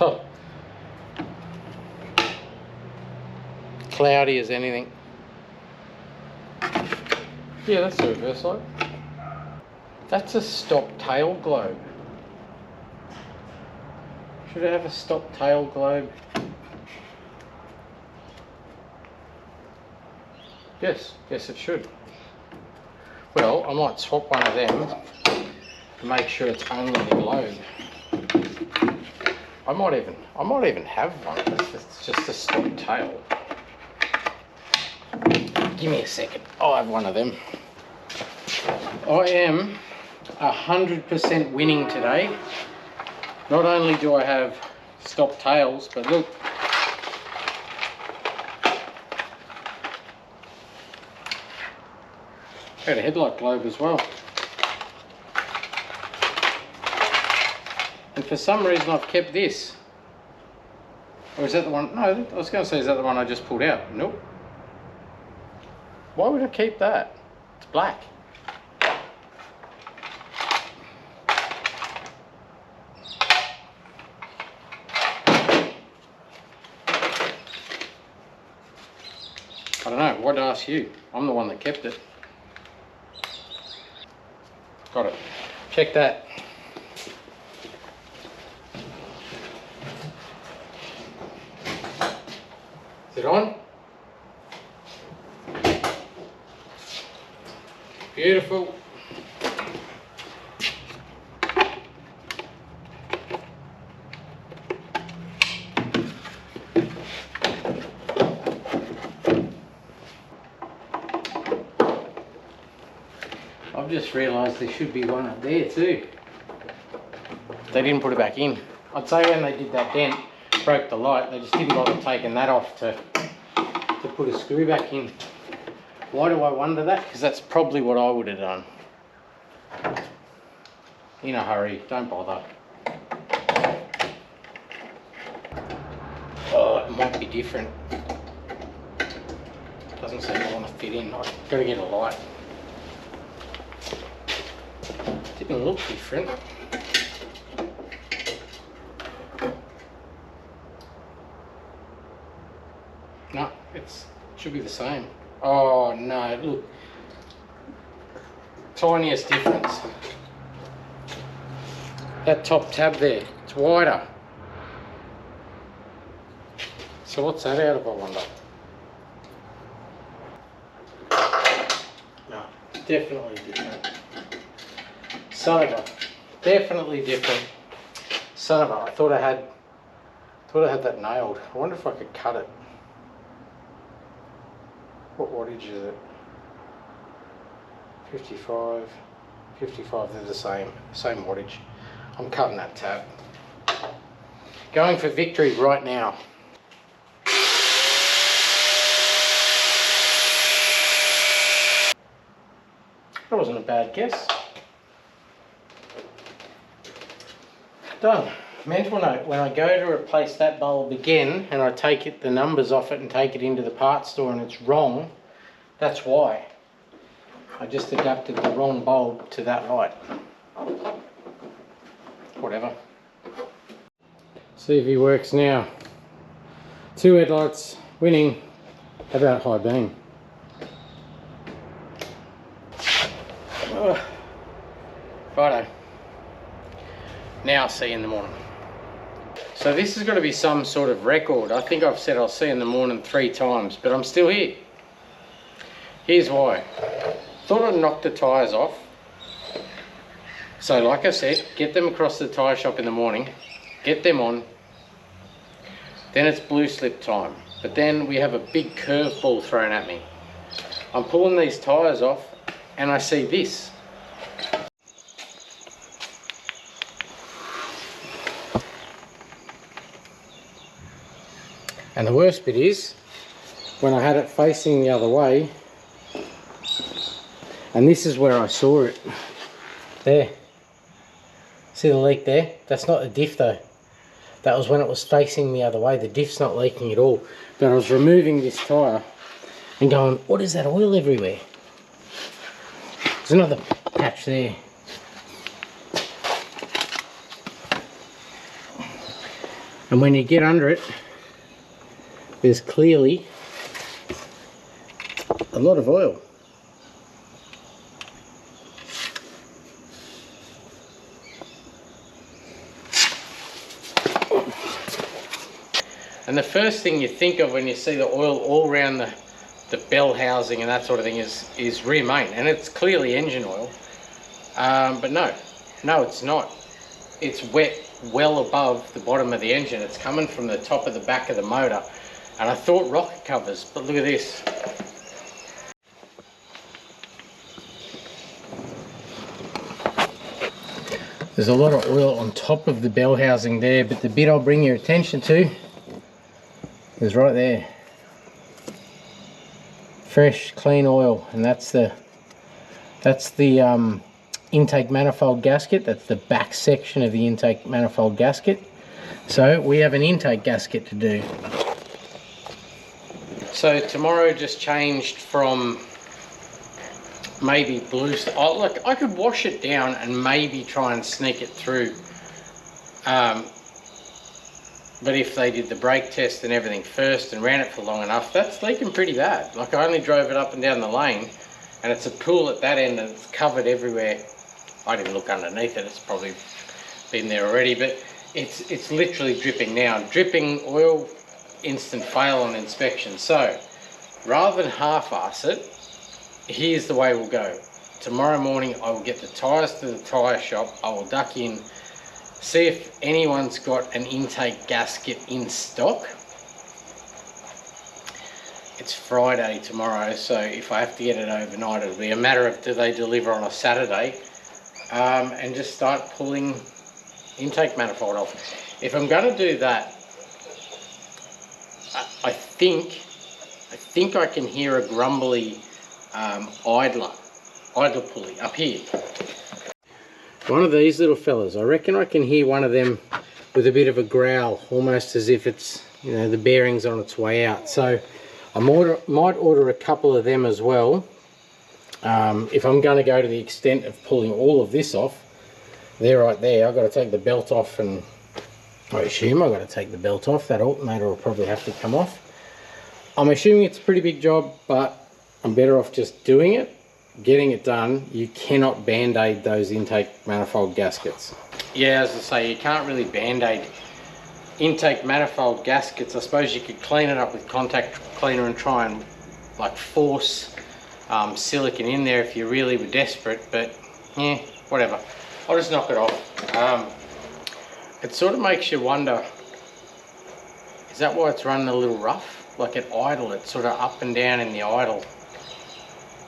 Oh. Cloudy as anything. Yeah, that's a reverse light. That's a stop tail globe. Should it have a stop tail globe? Yes, yes it should. Well, I might swap one of them to make sure it's only the globe. I might even have one. It's just a stop tail. Give me a second. I'll have one of them. I am 100% winning today. Not only do I have stop tails, but look. Got a headlight globe as well. And for some reason I've kept this. Or is that the one? No, I was going to say, is that the one I just pulled out? Nope. Why would I keep that? It's black. I don't know, why'd I ask you? I'm the one that kept it. Got it. Check that. Is it on? Beautiful. I've just realised there should be one up there too. They didn't put it back in. I'd say when they did that dent, broke the light, they just didn't bother taking that off to put a screw back in. Why do I wonder that? Because that's probably what I would have done. In a hurry, don't bother. Oh, it might be different. Doesn't seem to want to fit in. I've got to get a light. Didn't look different. No, it should be the same. Oh no, look. Tiniest difference. That top tab there, it's wider. So what's that out of, I wonder? No, definitely different. Son of a, definitely different. Son of a, I thought I had that nailed. I wonder if I could cut it. What wattage is it? 55, 55, they're the same wattage. I'm cutting that tab. Going for victory right now. That wasn't a bad guess. Done. Mental note, when I go to replace that bulb again and I take the numbers off it and take it into the parts store and it's wrong, That's why. I just adapted the wrong bulb to that light. Whatever. See if he works now. 2 headlights, winning. How about high beam? Righto. Now I'll see you in the morning. So this is going to be some sort of record. I think I've said I'll see you in the morning 3 times, but I'm still here. Here's why. Thought I'd knock the tyres off. So like I said, get them across the tyre shop in the morning, get them on, then it's blue slip time. But then we have a big curveball thrown at me. I'm pulling these tyres off and I see this. And the worst bit is, when I had it facing the other way, and this is where I saw it. There. See the leak there? That's not the diff though. That was when it was facing the other way. The diff's not leaking at all. But I was removing this tyre and going, what is that oil everywhere? There's another patch there. And when you get under it, there's clearly a lot of oil. And the first thing you think of when you see the oil all around the bell housing and that sort of thing is rear main, and it's clearly engine oil. But no, it's not. It's wet well above the bottom of the engine. It's coming from the top of the back of the motor. And I thought rocket covers, but look at this. There's a lot of oil on top of the bell housing there, but the bit I'll bring your attention to is right there. Fresh, clean oil, and that's the intake manifold gasket. That's the back section of the intake manifold gasket. So we have an intake gasket to do. So tomorrow just changed from maybe blue. Oh, look, I could wash it down and maybe try and sneak it through. But if they did the brake test and everything first and ran it for long enough, that's leaking pretty bad. Like, I only drove it up and down the lane, and it's a pool at that end and it's covered everywhere. I didn't look underneath it, it's probably been there already, but it's literally dripping now. Dripping oil, instant fail on inspection. So rather than half-ass it, here's the way we'll go. Tomorrow morning I will get the tyres to the tyre shop, I will duck in, see if anyone's got an intake gasket in stock. It's Friday tomorrow, so if I have to get it overnight, it'll be a matter of do they deliver on a Saturday, and just start pulling intake manifold off. If I'm going to do that, I think I can hear a grumbly idler pulley up here. One of these little fellas, I reckon I can hear one of them with a bit of a growl, almost as if it's, you know, the bearing's on its way out. So I might order a couple of them as well. If I'm going to go to the extent of pulling all of this off, there, right there, I've got to take the belt off, and I assume I've got to take the belt off. That alternator will probably have to come off. I'm assuming it's a pretty big job, but I'm better off just doing it, getting it done. You cannot band-aid those intake manifold gaskets. Yeah, as I say, you can't really band-aid intake manifold gaskets. I suppose you could clean it up with contact cleaner and try and like force silicone in there if you really were desperate, but yeah, whatever. I'll just knock it off. It sort of makes you wonder, is that why it's running a little rough? Like at idle, it's sort of up and down in the idle.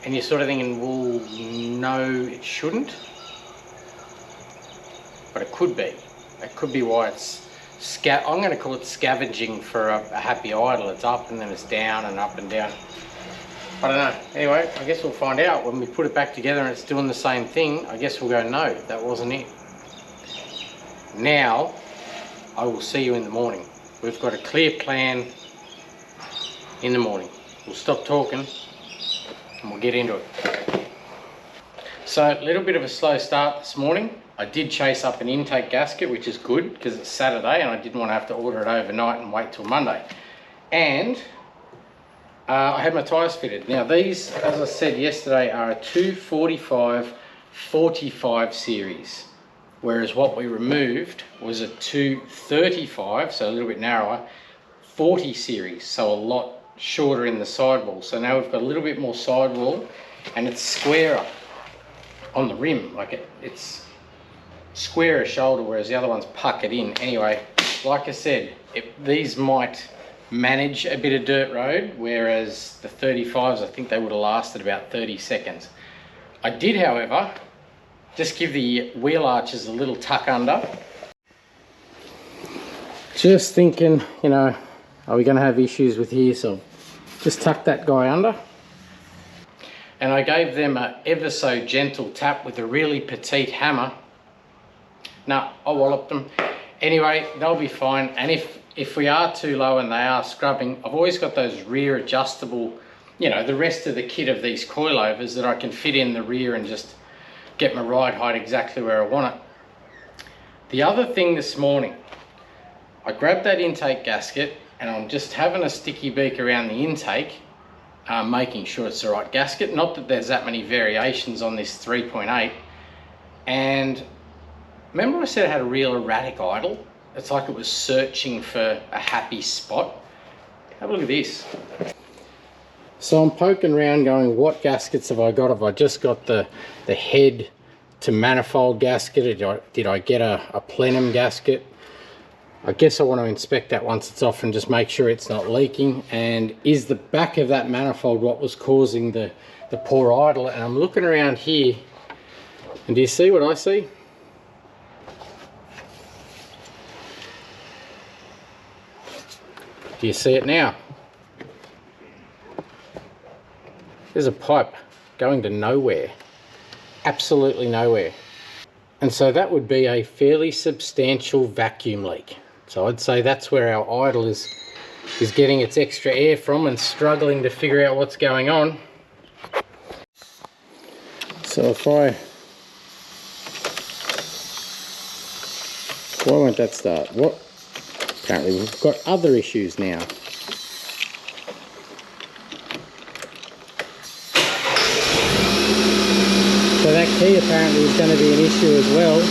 And you're sort of thinking, well, no, it shouldn't. But it could be. It could be why it's I'm going to call it scavenging for a happy idle. It's up and then it's down and up and down. I don't know. Anyway, I guess we'll find out when we put it back together and it's doing the same thing. I guess we'll go, no, that wasn't it. Now, I will see you in the morning. We've got a clear plan in the morning. We'll stop talking and we'll get into it. So a little bit of a slow start this morning. I did chase up an intake gasket, which is good because it's Saturday and I didn't want to have to order it overnight and wait till Monday. And I had my tyres fitted. Now these, as I said yesterday, are a 245/45 series, whereas what we removed was a 235, so a little bit narrower, 40 series, so a lot shorter in the sidewall. So now we've got a little bit more sidewall and it's squarer on the rim, like it's squarer shoulder, whereas the other one's puckered in. Anyway, like I said, these might manage a bit of dirt road, whereas the 35s, I think they would have lasted about 30 seconds. I did, however, just give the wheel arches a little tuck under. Just thinking, you know, are we going to have issues with here? So just tuck that guy under. And I gave them an ever so gentle tap with a really petite hammer. No, I walloped them. Anyway, they'll be fine. And if we are too low and they are scrubbing, I've always got those rear adjustable, you know, the rest of the kit of these coilovers that I can fit in the rear and just get my ride height exactly where I want it. The other thing this morning, I grabbed that intake gasket and I'm just having a sticky beak around the intake, making sure it's the right gasket. Not that there's that many variations on this 3.8. And remember I said it had a real erratic idle? It's like it was searching for a happy spot. Have a look at this. So I'm poking around going, what gaskets have I got? Have I just got the head to manifold gasket? Did I get a plenum gasket? I guess I want to inspect that once it's off and just make sure it's not leaking. And is the back of that manifold what was causing the poor idle? And I'm looking around here, and do you see what I see? Do you see it now? There's a pipe going to nowhere, absolutely nowhere. And so that would be a fairly substantial vacuum leak. So I'd say that's where our idle is getting its extra air from and struggling to figure out what's going on. So why won't that start? What? Apparently we've got other issues now. So that key apparently is going to be an issue as well.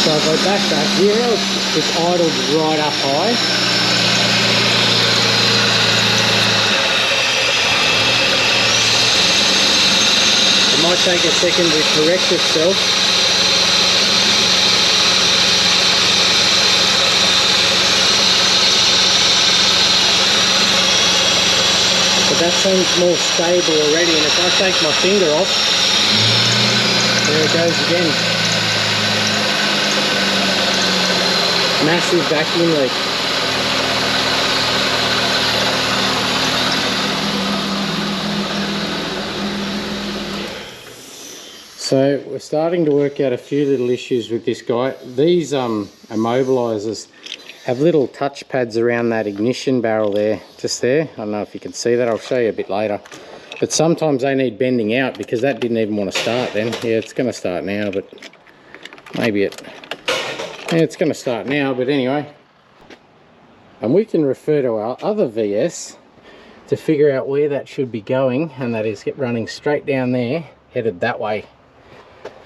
So if I back that here, it's idled right up high. It might take a second to correct itself. That seems more stable already, and if I take my finger off, there it goes again. Massive vacuum leak. So we're starting to work out a few little issues with this guy. These immobilizers have little touch pads around that ignition barrel there, just there. I don't know if you can see that, I'll show you a bit later. But sometimes they need bending out because that didn't even want to start then. Yeah, it's going to start now, but maybe it's going to start now, but anyway. And we can refer to our other VS to figure out where that should be going, and that is running straight down there, headed that way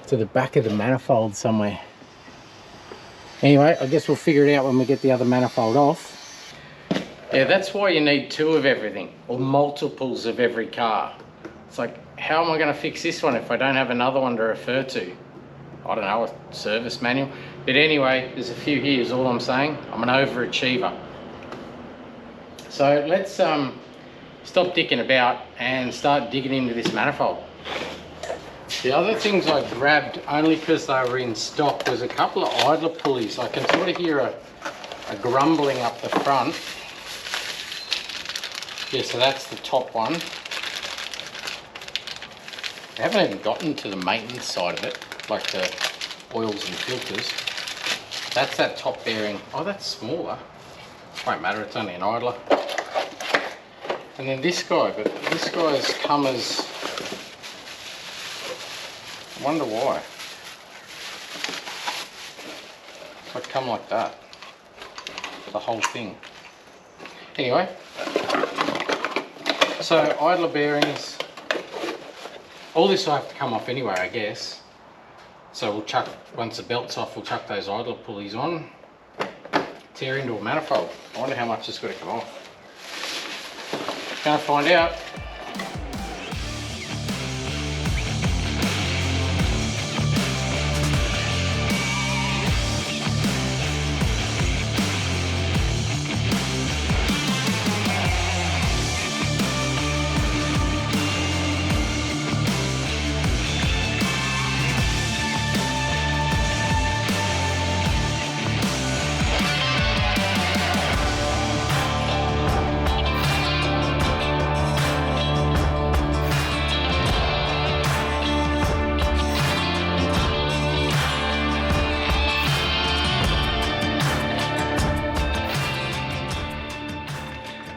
to the back of the manifold somewhere. Anyway, I guess we'll figure it out when we get the other manifold off. Yeah, that's why you need two of everything, or multiples of every car. It's like, how am I going to fix this one if I don't have another one to refer to? I don't know, a service manual. But anyway, there's a few here is all I'm saying. I'm an overachiever. So let's stop dicking about and start digging into this manifold. The other things I grabbed, only because they were in stock, was a couple of idler pulleys. I can sort of hear a grumbling up the front. Yeah, so that's the top one. I haven't even gotten to the maintenance side of it, like the oils and filters. That's that top bearing. Oh, that's smaller. Won't matter, it's only an idler. And then this guy, but this guy's come as, I wonder why. It's come like that, the whole thing. Anyway, so idler bearings, all this will have to come off anyway, I guess. So we'll chuck, once the belt's off, we'll chuck those idler pulleys on, tear into a manifold. I wonder how much it's got to come off. Gonna find out.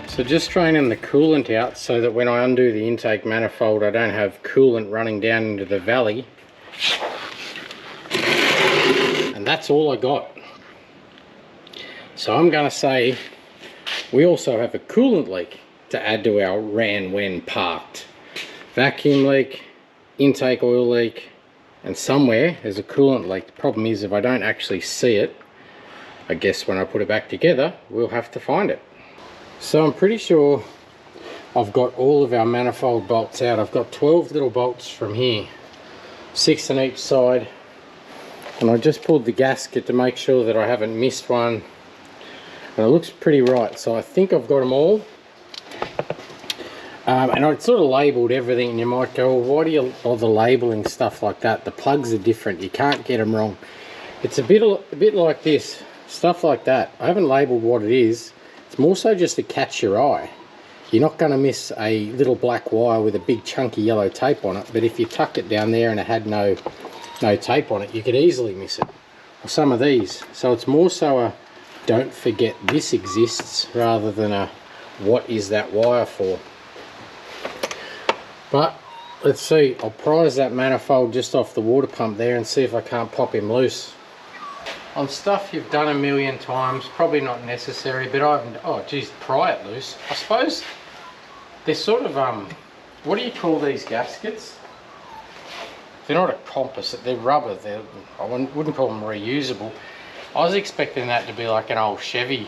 So just draining the coolant out so that when I undo the intake manifold I don't have coolant running down into the valley. And that's all I got. So I'm going to say we also have a coolant leak to add to our ran when parked. Vacuum leak, intake oil leak, and somewhere there's a coolant leak. The problem is if I don't actually see it, I guess when I put it back together we'll have to find it. So I'm pretty sure I've got all of our manifold bolts out. I've got 12 little bolts from here, 6 on each side, and I just pulled the gasket to make sure that I haven't missed one, and it looks pretty right. So I think I've got them all, and I sort of labelled everything. And you might go, well, why do you bother labelling stuff like that? The plugs are different, you can't get them wrong. It's a bit like this, stuff like that. I haven't labelled what it is. It's more so just to catch your eye. You're not going to miss a little black wire with a big chunky yellow tape on it, but if you tucked it down there and it had no tape on it, you could easily miss it. Or some of these. So it's more so a don't forget this exists rather than a what is that wire for. But let's see, I'll prise that manifold just off the water pump there and see if I can't pop him loose. On stuff you've done a million times, probably not necessary, but I haven't, oh geez, pry it loose. I suppose they're sort of, what do you call these gaskets? They're not a composite, they're rubber. I wouldn't call them reusable. I was expecting that to be like an old Chevy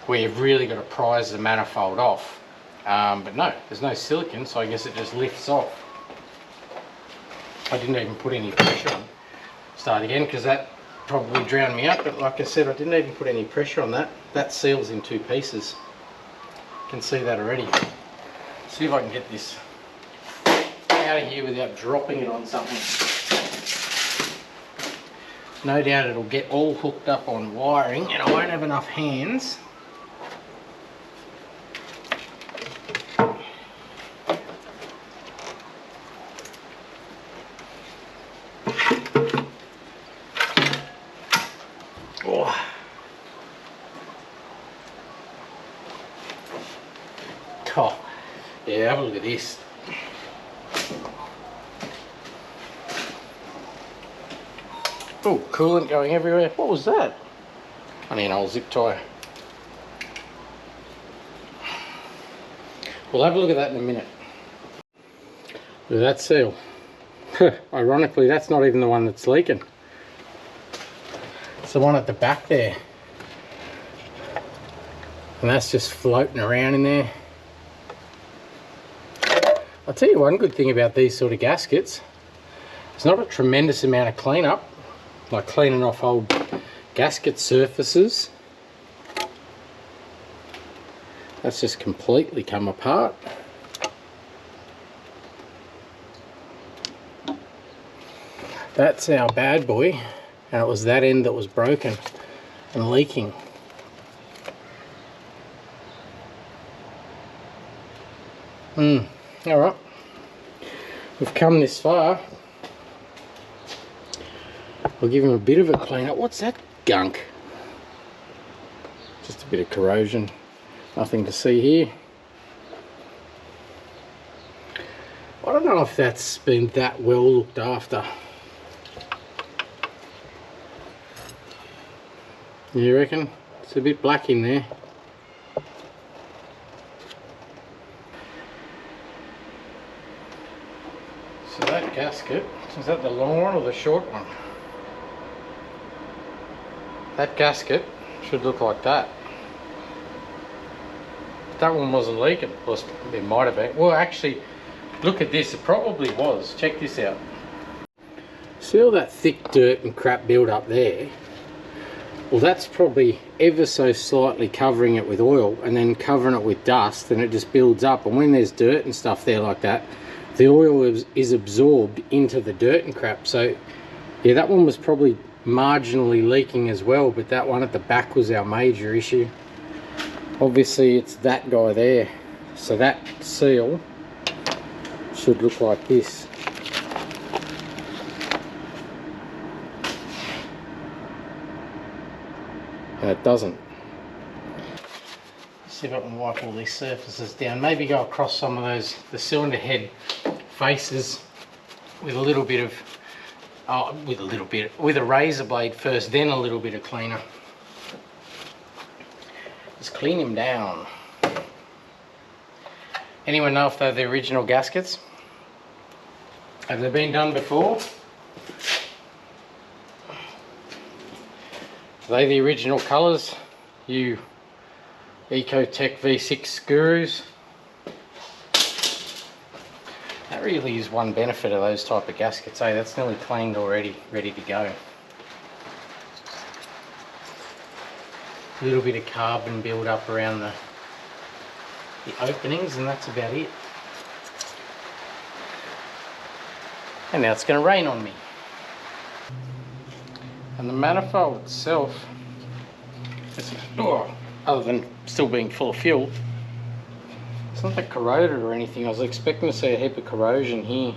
where you've really got to prise the manifold off. But no, there's no silicone, so I guess it just lifts off. I didn't even put any pressure on. Start again, because that probably drowned me out, but like I said, I didn't even put any pressure on that. That seals in 2 pieces. You can see that already. See if I can get this out of here without dropping it on something. No doubt it'll get all hooked up on wiring and I won't have enough hands. Oh, yeah, have a look at this. Oh, coolant going everywhere. What was that? Only an old zip tie. We'll have a look at that in a minute. Look at that seal. Ironically, that's not even the one that's leaking. It's the one at the back there. And that's just floating around in there. I'll tell you one good thing about these sort of gaskets. It's not a tremendous amount of cleanup, like cleaning off old gasket surfaces. That's just completely come apart. That's our bad boy, and it was that end that was broken and leaking. Alright, we've come this far. I'll give him a bit of a clean up. What's that gunk? Just a bit of corrosion, nothing to see here. I don't know if that's been that well looked after. You reckon? It's a bit black in there. So that gasket, is that the long one or the short one? That gasket should look like that. That one wasn't leaking. Well, it might have been. Well, actually, look at this. It probably was. Check this out. See all that thick dirt and crap build up there? Well, that's probably ever so slightly covering it with oil and then covering it with dust, and it just builds up. And when there's dirt and stuff there like that, the oil is absorbed into the dirt and crap. So yeah, that one was probably marginally leaking as well, but that one at the back was our major issue. Obviously it's that guy there, so that seal should look like this. And it doesn't. See if I can wipe all these surfaces down. Maybe go across some of those, the cylinder head faces with a little bit of, with a razor blade first, then a little bit of cleaner. Just clean him down. Anyone know if they're the original gaskets? Have they been done before? Are they the original colours? You Ecotech V6 gurus? That really is one benefit of those type of gaskets, eh? That's nearly cleaned already, ready to go. A little bit of carbon build up around the openings, and that's about it. And now it's going to rain on me. And the manifold itself, other than still being full of fuel, it's not that corroded or anything. I was expecting to see a heap of corrosion here.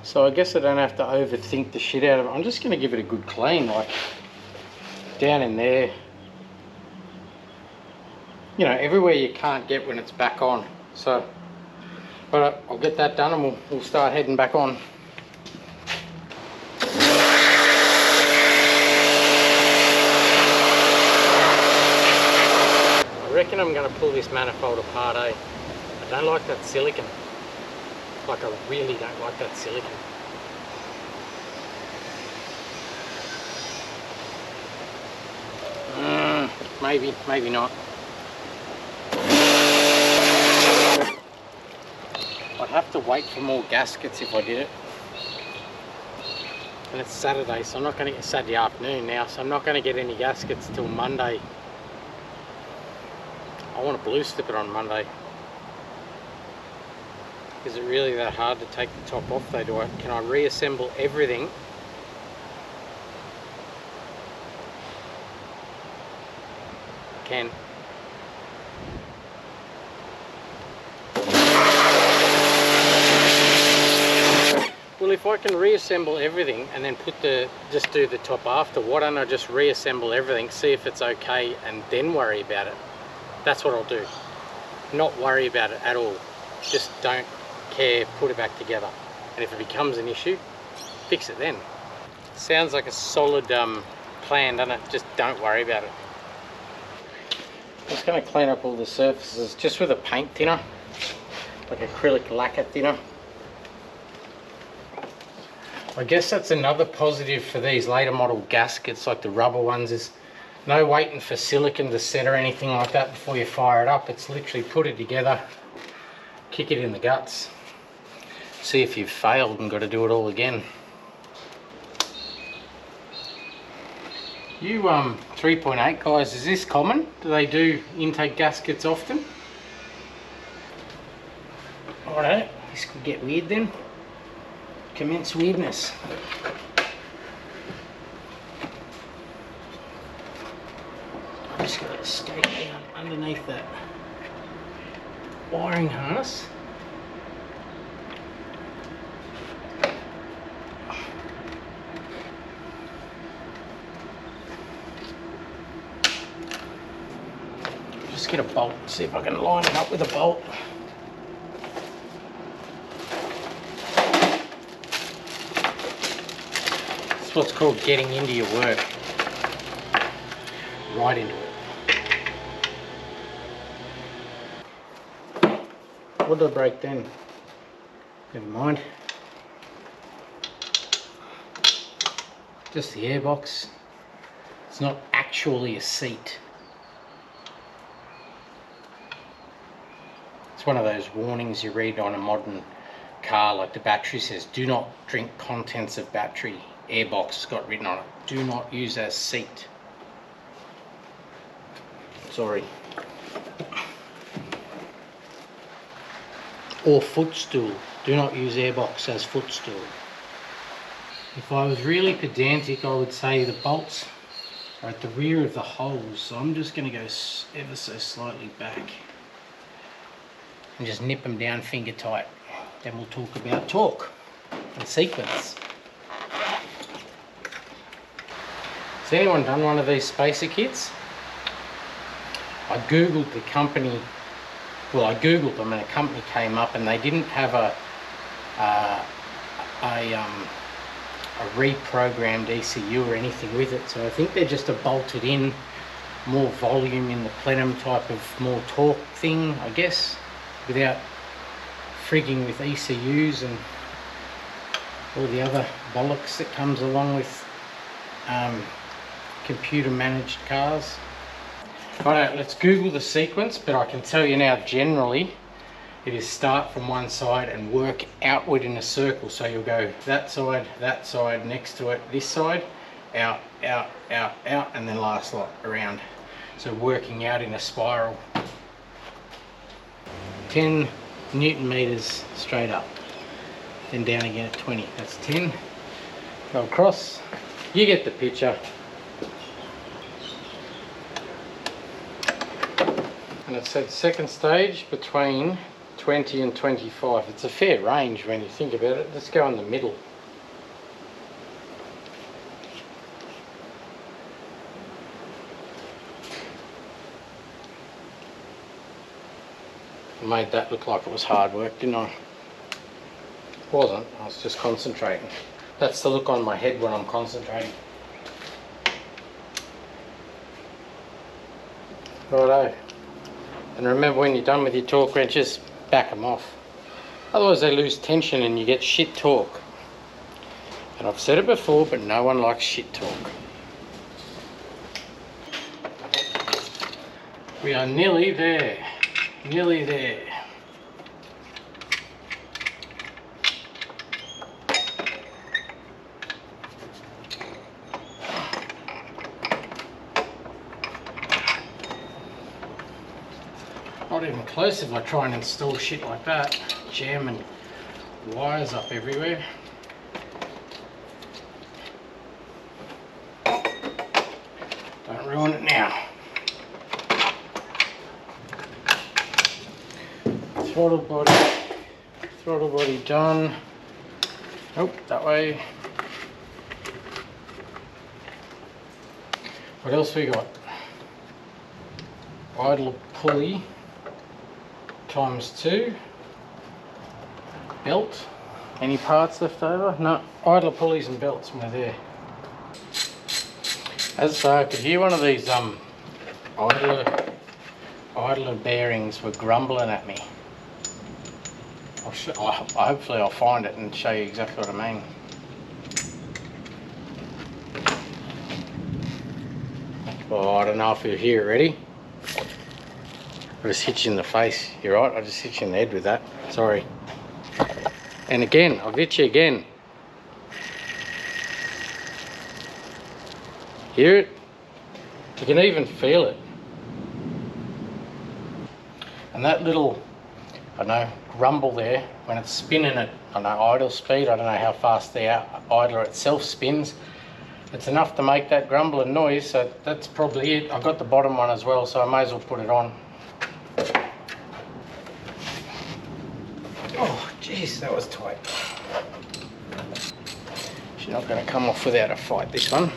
So I guess I don't have to overthink the shit out of it. I'm just going to give it a good clean, like down in there. You know, everywhere you can't get when it's back on. So, but I'll get that done and we'll start heading back on. I reckon I'm going to pull this manifold apart, eh? I don't like that silicon. Like, I really don't like that silicon. Maybe, maybe not. I'd have to wait for more gaskets if I did it. And it's Saturday, so I'm not going to get Saturday afternoon now, so I'm not going to get any gaskets till Monday. I want to blue slip it on Monday. Is it really that hard to take the top off though? Can I reassemble everything? Can. Well, if I can reassemble everything and then just do the top after, why don't I just reassemble everything, see if it's okay, and then worry about it? That's what I'll do. Not worry about it at all. Just don't care, put it back together. And if it becomes an issue, fix it then. Sounds like a solid plan, doesn't it? Just don't worry about it. I'm just going to clean up all the surfaces just with a paint thinner, like acrylic lacquer thinner. I guess that's another positive for these later model gaskets, like the rubber ones, is no waiting for silicon to set or anything like that before you fire it up. It's literally put it together, kick it in the guts, see if you've failed and got to do it all again. You 3.8 guys, is this common? Do they do intake gaskets often? Alright, this could get weird then. Commence weirdness. I'm just going to stake down underneath that wiring harness. Let's get a bolt, see if I can line it up with a bolt. It's what's called getting into your work. Right into it. What did I break then? Never mind. Just the airbox. It's not actually a seat. It's one of those warnings you read on a modern car, like the battery says, do not drink contents of battery. Airbox got written on it. Do not use as seat. Sorry. Or footstool. Do not use airbox as footstool. If I was really pedantic, I would say the bolts are at the rear of the holes, so I'm just going to go ever so slightly back and just nip them down finger tight. Then we'll talk about torque and sequence. Has anyone done one of these spacer kits? I googled the company, well, I googled them and a company came up and they didn't have a reprogrammed ECU or anything with it, so I think they're just a bolted in, more volume in the plenum type of more torque thing, I guess, without frigging with ECUs and all the other bollocks that comes along with computer managed cars. Right, let's Google the sequence, but I can tell you now generally it is start from one side and work outward in a circle. So you'll go that side, next to it, this side, out, out, out, out, and then last lot around. So working out in a spiral. 10 Newton meters straight up, then down again at 20. That's 10. Go across. You get the picture. And it's at second stage between 20 and 25. It's a fair range when you think about it. Let's go in the middle. I made that look like it was hard work, didn't I? It wasn't, I was just concentrating. That's the look on my head when I'm concentrating. Righto. And remember, when you're done with your torque wrenches, back them off. Otherwise they lose tension and you get shit torque. And I've said it before, but no one likes shit torque. We are nearly there. Nearly there. Not even close if I try and install shit like that. Jamming wires up everywhere. Don't ruin it now. Throttle body done. Nope, that way. What else we got? Idler pulley ×2. Belt. Any parts left over? No. Idler pulleys and belts when they're there. As I say, I could hear one of these idler bearings were grumbling at me. Hopefully I'll find it and show you exactly what I mean. Oh, I don't know if you're here. Ready? I just hit you in the face. You're right, I just hit you in the head with that. Sorry. And again, I'll hit you again. Hear it? You can even feel it. And that little, I don't know, rumble there, when it's spinning at, I don't know, idle speed, I don't know how fast the idler itself spins, it's enough to make that grumbling noise, so that's probably it. I've got the bottom one as well, so I may as well put it on. Oh, jeez, that was tight. She's not going to come off without a fight, this one.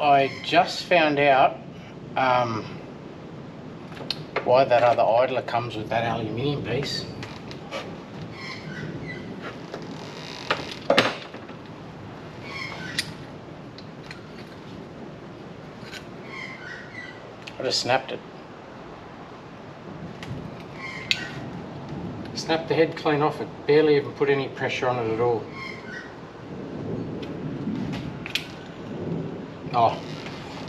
I just found out why that other idler comes with that aluminium piece. I just snapped it. Snapped the head clean off it, barely even put any pressure on it at all. Oh,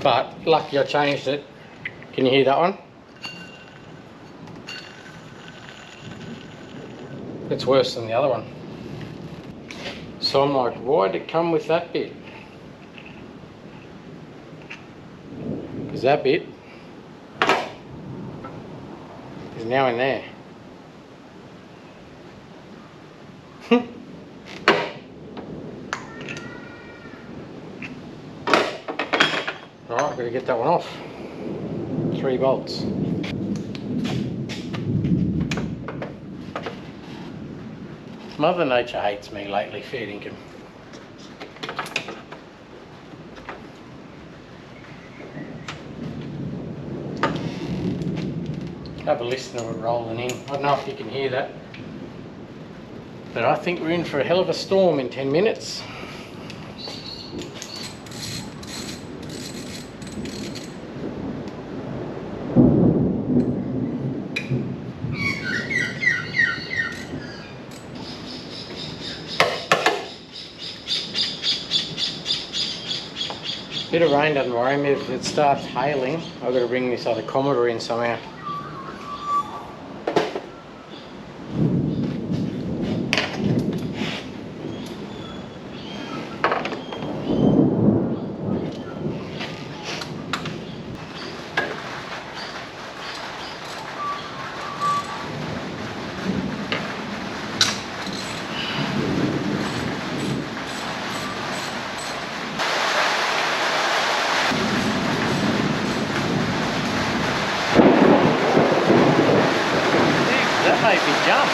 but lucky I changed it. Can you hear that one? It's worse than the other one. So I'm like, why did it come with that bit? Because that bit is now in there. Alright, gotta get that one off. 3 bolts. Mother Nature hates me lately, fair dinkum. Have a listen to it rolling in. I don't know if you can hear that, but I think we're in for a hell of a storm in 10 minutes. Bit of rain doesn't worry me. If it starts hailing, I've got to bring this other Commodore in somehow. That made me jump.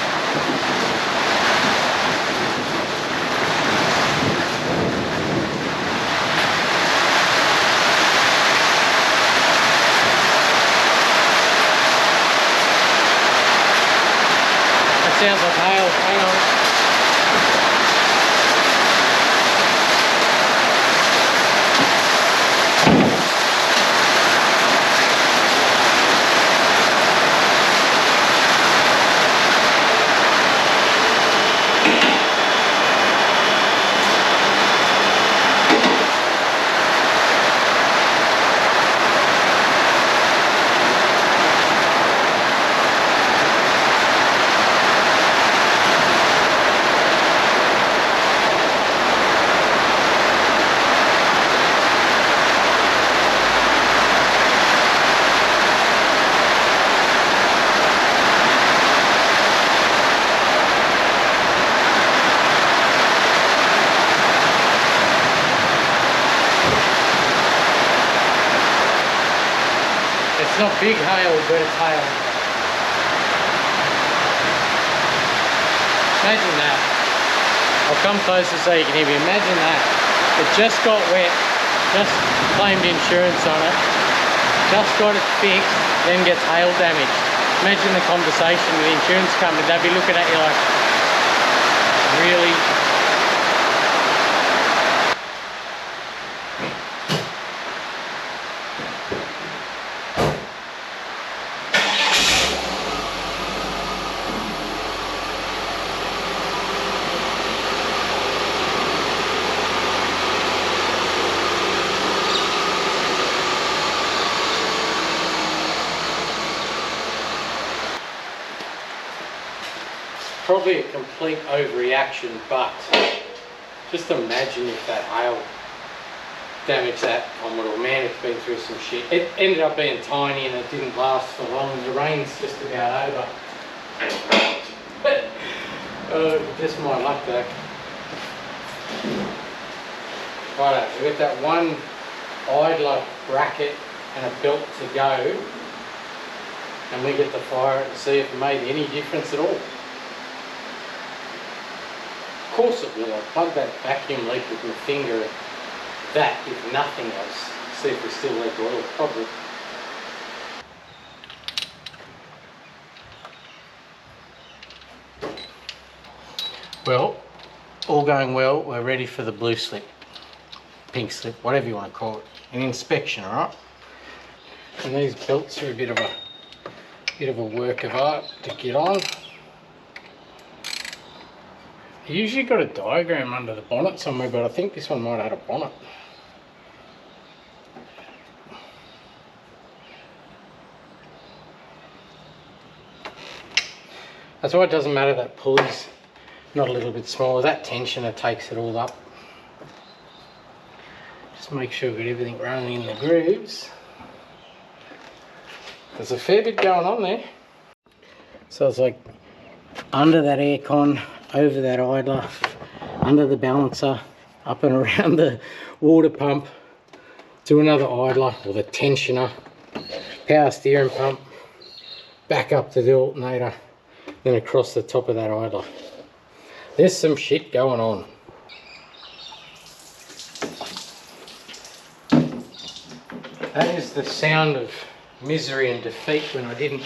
That sounds like hail. Hang on. It's not big hail, but it's hail. Imagine that. I'll come closer so you can hear me. Imagine that. It just got wet, just claimed insurance on it, just got it fixed, then gets hail damage. Imagine the conversation with the insurance company. They'd be looking at you like, really? Probably a complete overreaction, but just imagine if that hail damaged that Commodore. Man, it's been through some shit. It ended up being tiny and it didn't last for long. The rain's just about over. Just my luck though. Righto, so we've got that one idler bracket and a belt to go, and we get to fire it and see if it made any difference at all. Of course it will. I plugged that vacuum leak with my finger that if nothing else. See if we still leak oil, probably. Well, all going well, we're ready for the blue slip, pink slip, whatever you want to call it, an inspection, alright? And these belts are a bit of a work of art to get on. You usually got a diagram under the bonnet somewhere, but I think this one might have had a bonnet. That's why it doesn't matter that pulley's not a little bit smaller. That tensioner takes it all up. Just make sure we've got everything running in the grooves. There's a fair bit going on there. So it's like under that aircon, over that idler, under the balancer, up and around the water pump, to another idler or the tensioner, power steering pump, back up to the alternator, then across the top of that idler. There's some shit going on. That is the sound of misery and defeat when I didn't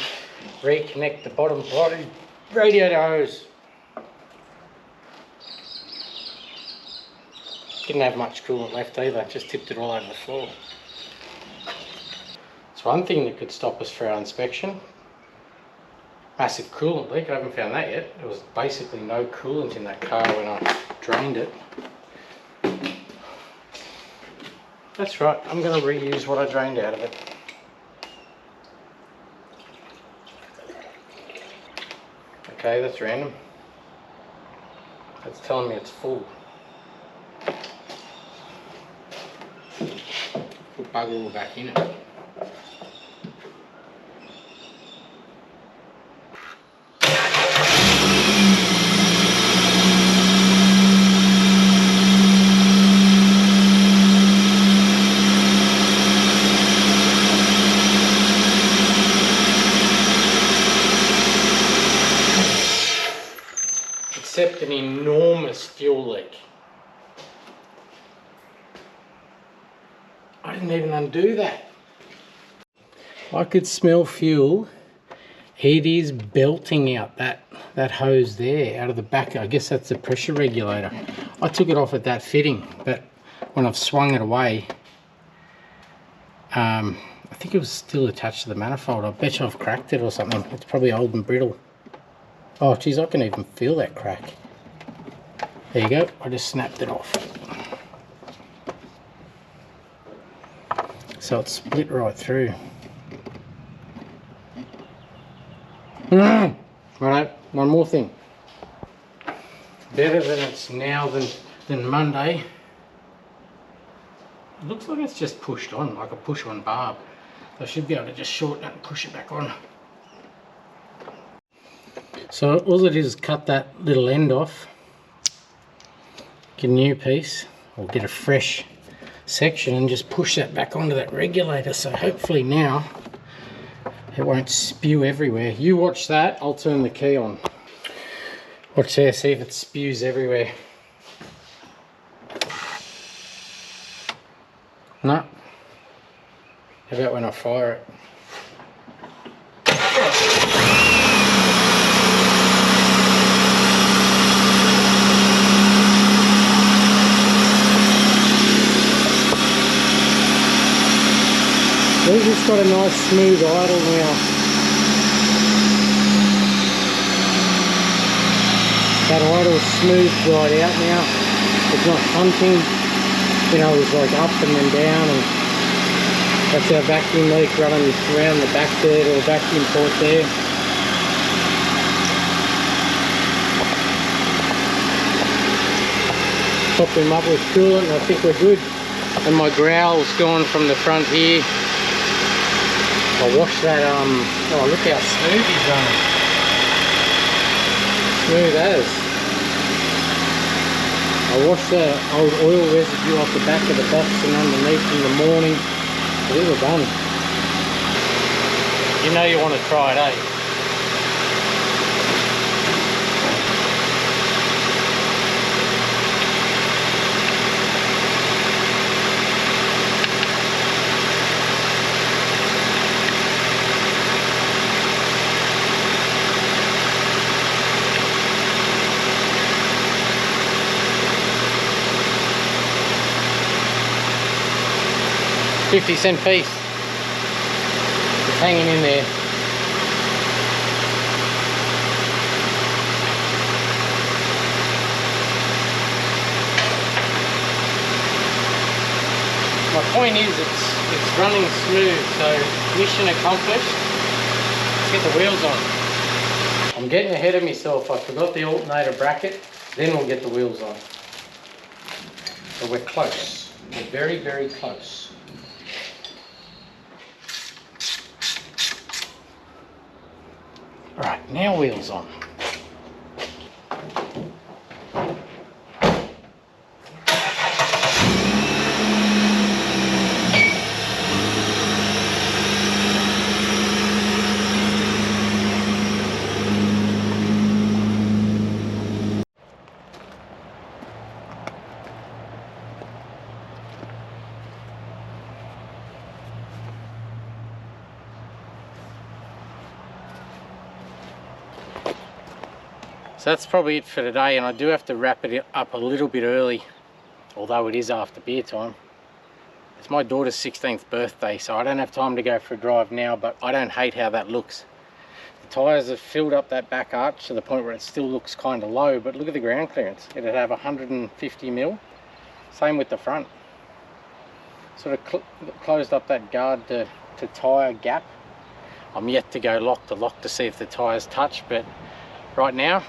reconnect the bottom body radiator hose. Didn't have much coolant left either, just tipped it all over the floor. It's one thing that could stop us for our inspection. Massive coolant leak, I haven't found that yet. There was basically no coolant in that car when I drained it. That's right, I'm going to reuse what I drained out of it. Okay, that's random. That's telling me it's full. Put bugger all back in it. Except an enormous fuel leak. I didn't even undo that. I could smell fuel. It is belting out that hose there out of the back. I guess that's the pressure regulator. I took it off at that fitting, but when I've swung it away, I think it was still attached to the manifold. I bet you I've cracked it or something. It's probably old and brittle. Oh geez, I can even feel that crack. There you go, I just snapped it off. So it's split right through. Right, one more thing. Better than it's now than Monday. It looks like it's just pushed on, like a push-on barb. I should be able to just shorten it and push it back on. So all it is cut that little end off, get a new piece, or get a fresh section and just push that back onto that regulator. So hopefully now it won't spew everywhere. You watch that, I'll turn the key on. Watch there, see if it spews everywhere. No. How about when I fire it? We've just got a nice smooth idle now. That idle's smooth right out now. It's not hunting. You know, it's like up and then down, and that's our vacuum leak running around the back there to the vacuum port there. Top him up with coolant and I think we're good. And my growl's gone from the front here. I'll wash that, oh look how smooth he's running. Smooth as. I'll wash the old oil residue off the back of the box and underneath in the morning. I think we're done. You know you want to try it, eh? 50-cent piece. It's hanging in there. My point is it's running smooth, so mission accomplished. Let's get the wheels on. I'm getting ahead of myself. I forgot the alternator bracket, then we'll get the wheels on. So we're close. We're very, very close. All right, now wheels on. So that's probably it for today, and I do have to wrap it up a little bit early, although it is after beer time. It's my daughter's 16th birthday, so I don't have time to go for a drive now, but I don't hate how that looks. The tyres have filled up that back arch to the point where it still looks kind of low, but look at the ground clearance. It'd have 150 mil. Same with the front. Sort of closed up that guard to tyre gap. I'm yet to go lock to lock to see if the tyres touch, but right now,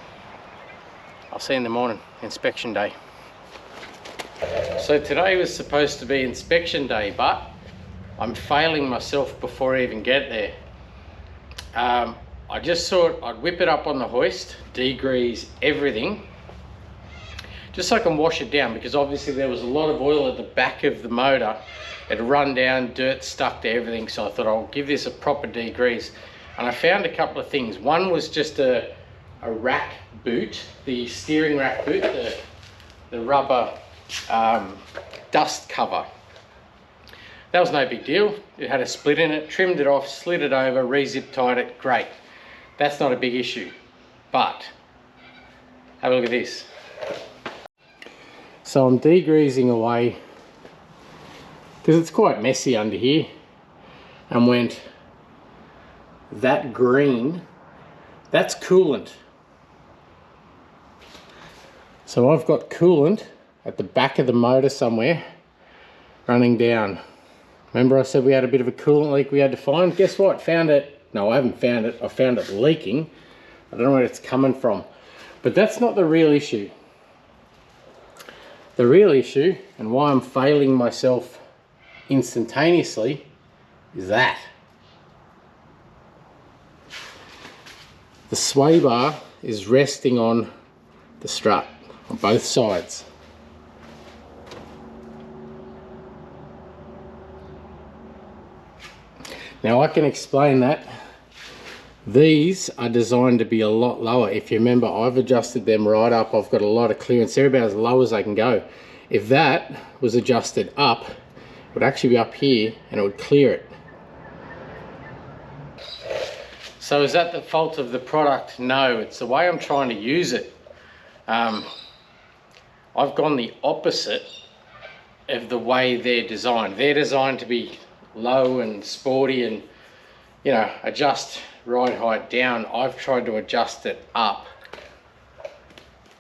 I'll see you in the morning, inspection day. So today was supposed to be inspection day, but I'm failing myself before I even get there. I just thought I'd whip it up on the hoist, degrease everything, just so I can wash it down, because obviously there was a lot of oil at the back of the motor. It had run down, dirt stuck to everything, so I thought I'll give this a proper degrease. And I found a couple of things. One was just a rack boot, the steering rack boot, the rubber dust cover. That was no big deal. It had a split in it, trimmed it off, slid it over, re-zip tied it, great. That's not a big issue. But have a look at this. So I'm degreasing away because it's quite messy under here, and went, that green, that's coolant. So I've got coolant at the back of the motor somewhere running down. Remember I said we had a bit of a coolant leak we had to find? Guess what? Found it. No, I haven't found it. I found it leaking. I don't know where it's coming from. But that's not the real issue. The real issue, and why I'm failing myself instantaneously, is that. The sway bar is resting on the strut on both sides. Now I can explain that. These are designed to be a lot lower. If you remember, I've adjusted them right up. I've got a lot of clearance. They're about as low as they can go. If that was adjusted up, it would actually be up here and it would clear it. So is that the fault of the product? No, it's the way I'm trying to use it. I've gone the opposite of the way they're designed. They're designed to be low and sporty and, you know, adjust ride height down. I've tried to adjust it up.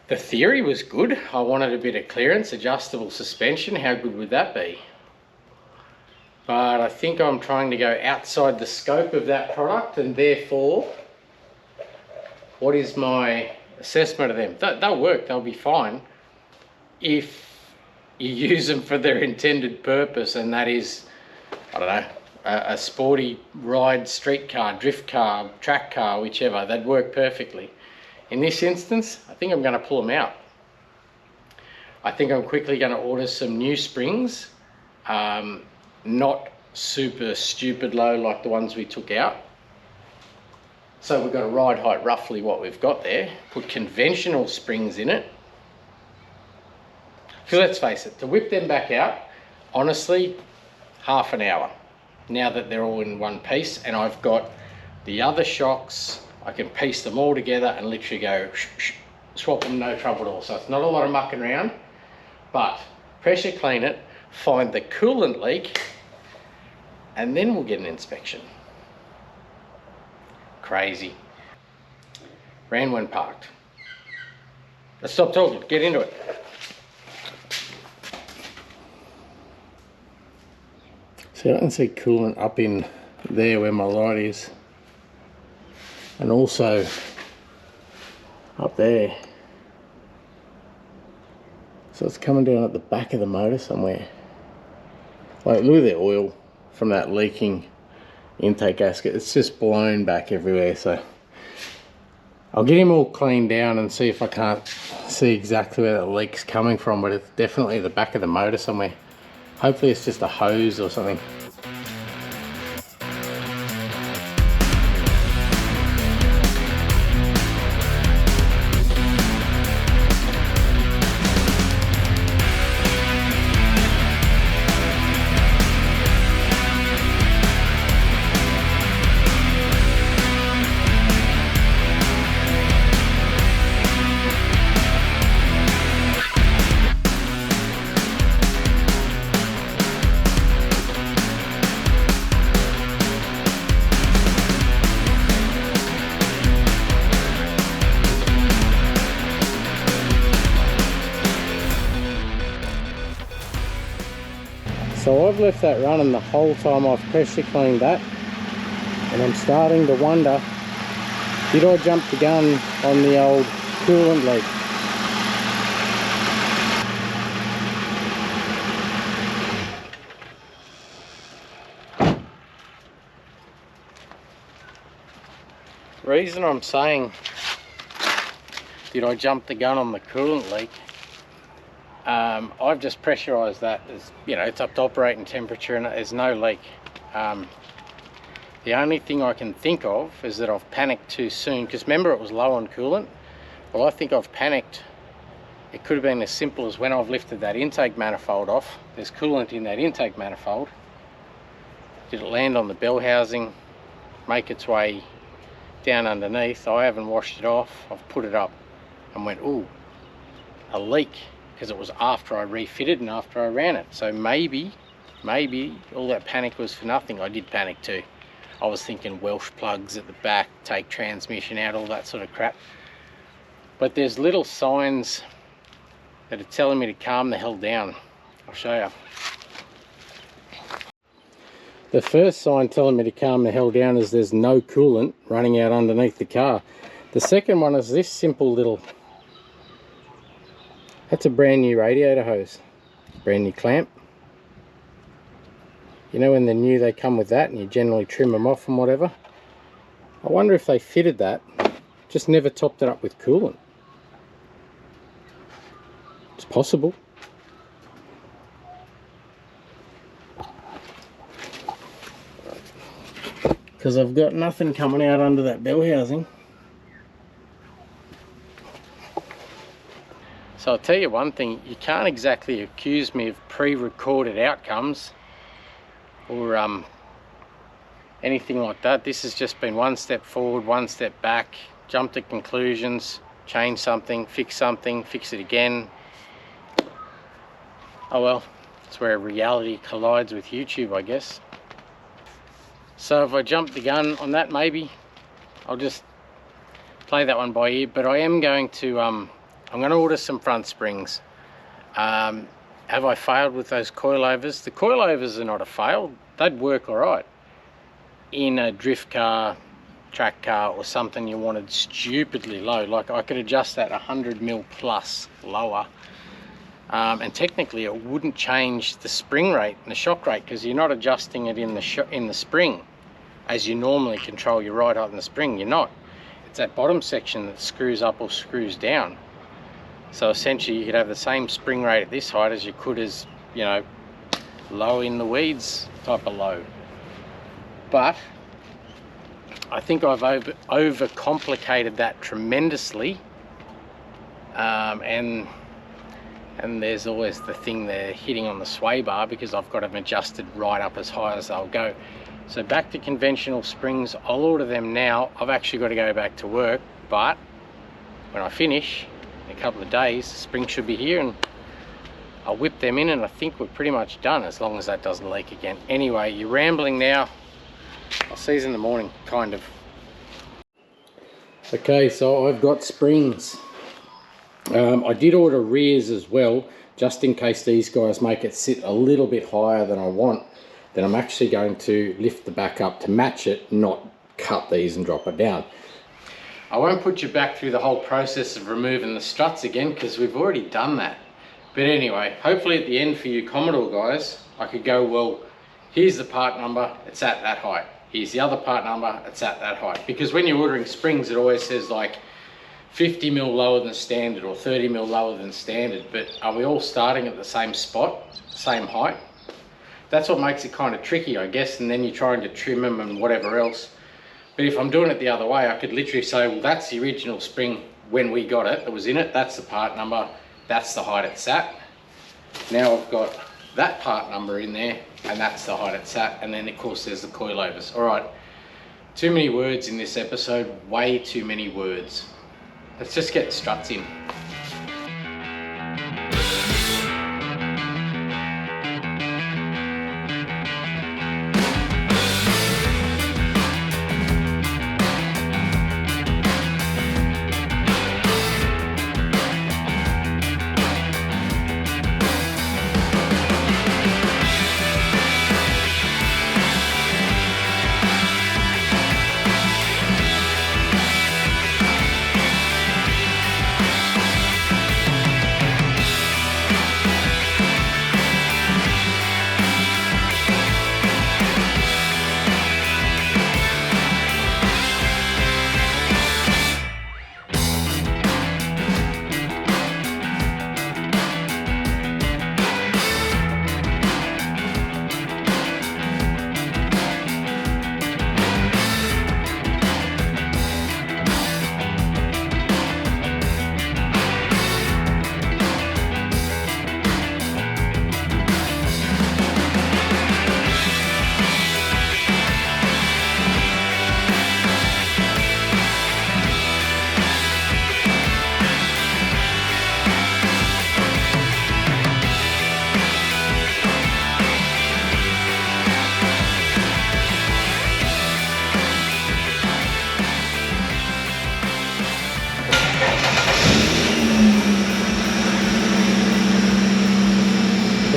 The theory was good. I wanted a bit of clearance, adjustable suspension. How good would that be? But I think I'm trying to go outside the scope of that product, and therefore, what is my assessment of them? They'll work, they'll be fine if you use them for their intended purpose, and that is, I don't know, a sporty ride, street car, drift car, track car, whichever. They'd work perfectly. In this instance, I think I'm going to pull them out. I think I'm quickly going to order some new springs, not super stupid low like the ones we took out. So we've got a ride height roughly what we've got there. Put conventional springs in it. So let's face it, to whip them back out, honestly, half an hour. Now that they're all in one piece, and I've got the other shocks, I can piece them all together and literally go swap them, no trouble at all. So it's not a lot of mucking around, but pressure clean it, find the coolant leak, and then we'll get an inspection. Crazy. Ran when parked. Let's stop talking, get into it. So I can see coolant up in there where my light is, and also up there. So it's coming down at the back of the motor somewhere. Like, look at the oil from that leaking intake gasket. It's just blown back everywhere. So I'll get him all cleaned down and see if I can't see exactly where that leak's coming from, but it's definitely the back of the motor somewhere. Hopefully it's just a hose or something. So I've left that running the whole time I've pressure cleaned that, and I'm starting to wonder, did I jump the gun on the old coolant leak? The reason I'm saying, did I jump the gun on the coolant leak? I've just pressurized that. As you know, it's up to operating temperature and there's no leak. The only thing I can think of is that I've panicked too soon, because remember it was low on coolant. Well, I think I've panicked. It could have been as simple as when I've lifted that intake manifold off, there's coolant in that intake manifold. Did it land on the bell housing, make its way down underneath? I haven't washed it off. I've put it up and went, ooh, a leak, because it was after I refitted and after I ran it. So maybe all that panic was for nothing. I did panic too. I was thinking Welsh plugs at the back, take transmission out, all that sort of crap. But there's little signs that are telling me to calm the hell down. I'll show you. The first sign telling me to calm the hell down is there's no coolant running out underneath the car. The second one is this simple little, that's a brand new radiator hose, brand new clamp. You know when they're new they come with that and you generally trim them off and whatever. I wonder if they fitted that, just never topped it up with coolant. It's possible. Because I've got nothing coming out under that bell housing. So I'll tell you one thing, you can't exactly accuse me of pre-recorded outcomes or anything like that. This has just been one step forward, one step back, jump to conclusions, change something, fix it again. Oh well, it's where reality collides with YouTube, I guess. So if I jump the gun on that, maybe I'll just play that one by ear, but I am going to I'm going to order some front springs. Have I failed with those coilovers? The coilovers are not a fail. They'd work all right in a drift car, track car, or something you wanted stupidly low. Like I could adjust that 100mm plus lower, and technically it wouldn't change the spring rate and the shock rate, because you're not adjusting it in the spring as you normally control your ride height in the spring. You're not. It's that bottom section that screws up or screws down. So essentially you could have the same spring rate at this height as you could as, you know, low in the weeds type of load. But I think I've overcomplicated that tremendously, and there's always the thing there hitting on the sway bar, because I've got them adjusted right up as high as they'll go. So back to conventional springs, I'll order them now. I've actually got to go back to work, but when I finish in a couple of days, the spring should be here, and I'll whip them in and I think we're pretty much done, as long as that doesn't leak again. Anyway, you're rambling now. I'll see you in the morning, kind of. Okay, so I've got springs. I did order rears as well, just in case these guys make it sit a little bit higher than I want. Then I'm actually going to lift the back up to match it, not cut these and drop it down. I won't put you back through the whole process of removing the struts again, because we've already done that. But anyway, hopefully at the end for you Commodore guys, I could go, well, here's the part number, it's at that height. Here's the other part number, it's at that height. Because when you're ordering springs, it always says like 50 mil lower than standard or 30 mil lower than standard. But are we all starting at the same spot, same height? That's what makes it kind of tricky, I guess. And then you're trying to trim them and whatever else. But if I'm doing it the other way, I could literally say, well, that's the original spring when we got it, that was in it, that's the part number, that's the height it's at. Now I've got that part number in there, and that's the height it's at, and then of course there's the coilovers. All right, too many words in this episode, way too many words. Let's just get the struts in.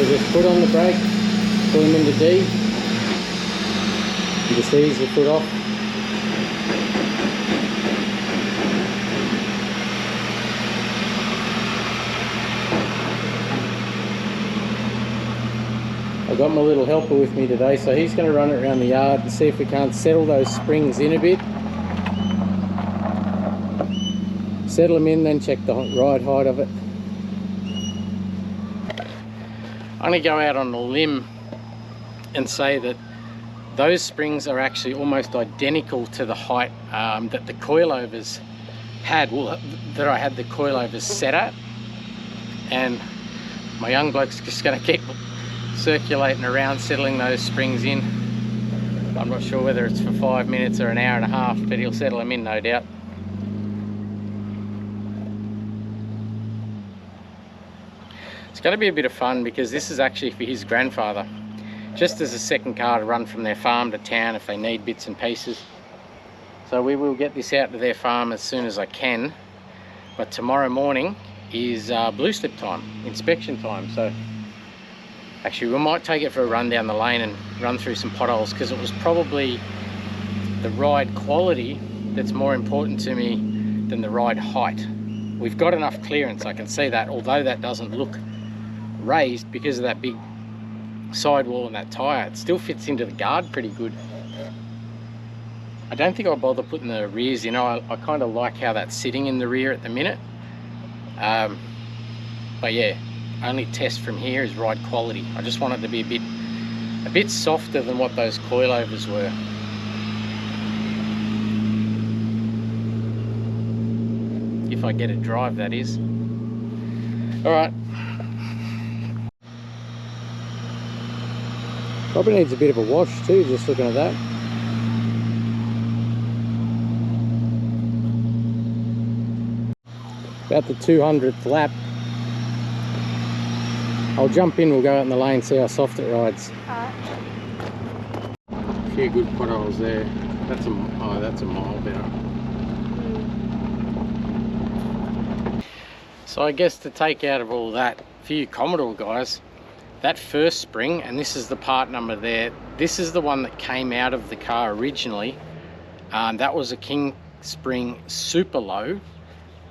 Just put on the brake, pull them into D, and just ease the foot off. I've got my little helper with me today, so he's going to run it around the yard and see if we can't settle those springs in a bit. Settle them in, then check the ride height of it. I'm going to go out on a limb and say that those springs are actually almost identical to the height that the coilovers had, well, that I had the coilovers set at. And my young bloke's just going to keep circulating around, settling those springs in. I'm not sure whether it's for 5 minutes or an hour and a half, but he'll settle them in, no doubt. It's going to be a bit of fun because this is actually for his grandfather, just as a second car to run from their farm to town if they need bits and pieces. So we will get this out to their farm as soon as I can, but tomorrow morning is blue slip time, inspection time. So actually we might take it for a run down the lane and run through some potholes, because it was probably the ride quality that's more important to me than the ride height. We've got enough clearance, I can see that, although that doesn't look raised because of that big sidewall and that tyre. It still fits into the guard pretty good. I don't think I'll bother putting the rears in. I kind of like how that's sitting in the rear at the minute. But yeah, only test from here is ride quality. I just want it to be a bit softer than what those coilovers were. If I get it drive, that is. All right. Probably needs a bit of a wash too, just looking at that. About the 200th lap. I'll jump in, we'll go out in the lane, see how soft it rides. A few good potholes there. That's a mile better. So I guess to take out of all that, for you Commodore guys, that first spring, and this is the part number there, this is the one that came out of the car originally. That was a King spring super low,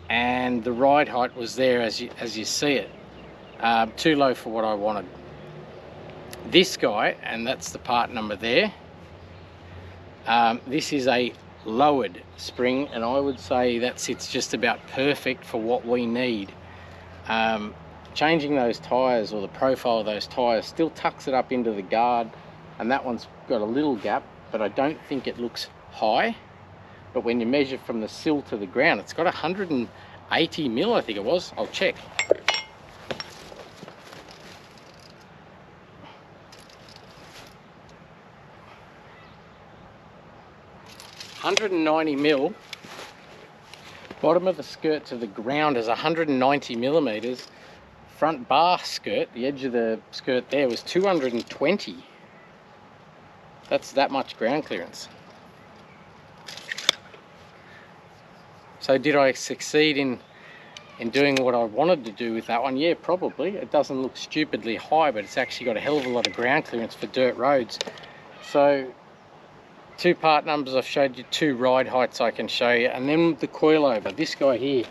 and the ride height was there as you see it. Too low for what I wanted. This guy, and that's the part number there, this is a lowered spring, and I would say that sits just about perfect for what we need. Changing those tires, or the profile of those tires, still tucks it up into the guard, and that one's got a little gap, but I don't think it looks high. But when you measure from the sill to the ground, it's got 180 mil, I think it was. I'll check. 190 mil. Bottom of the skirt to the ground is 190 millimeters. Front bar skirt, the edge of the skirt there, was 220. That's that much ground clearance. So did I succeed in doing what I wanted to do with that one? Yeah, probably. It doesn't look stupidly high, but it's actually got a hell of a lot of ground clearance for dirt roads. So 2 part numbers, I've showed you 2 ride heights I can show you, and then the coilover, this guy here.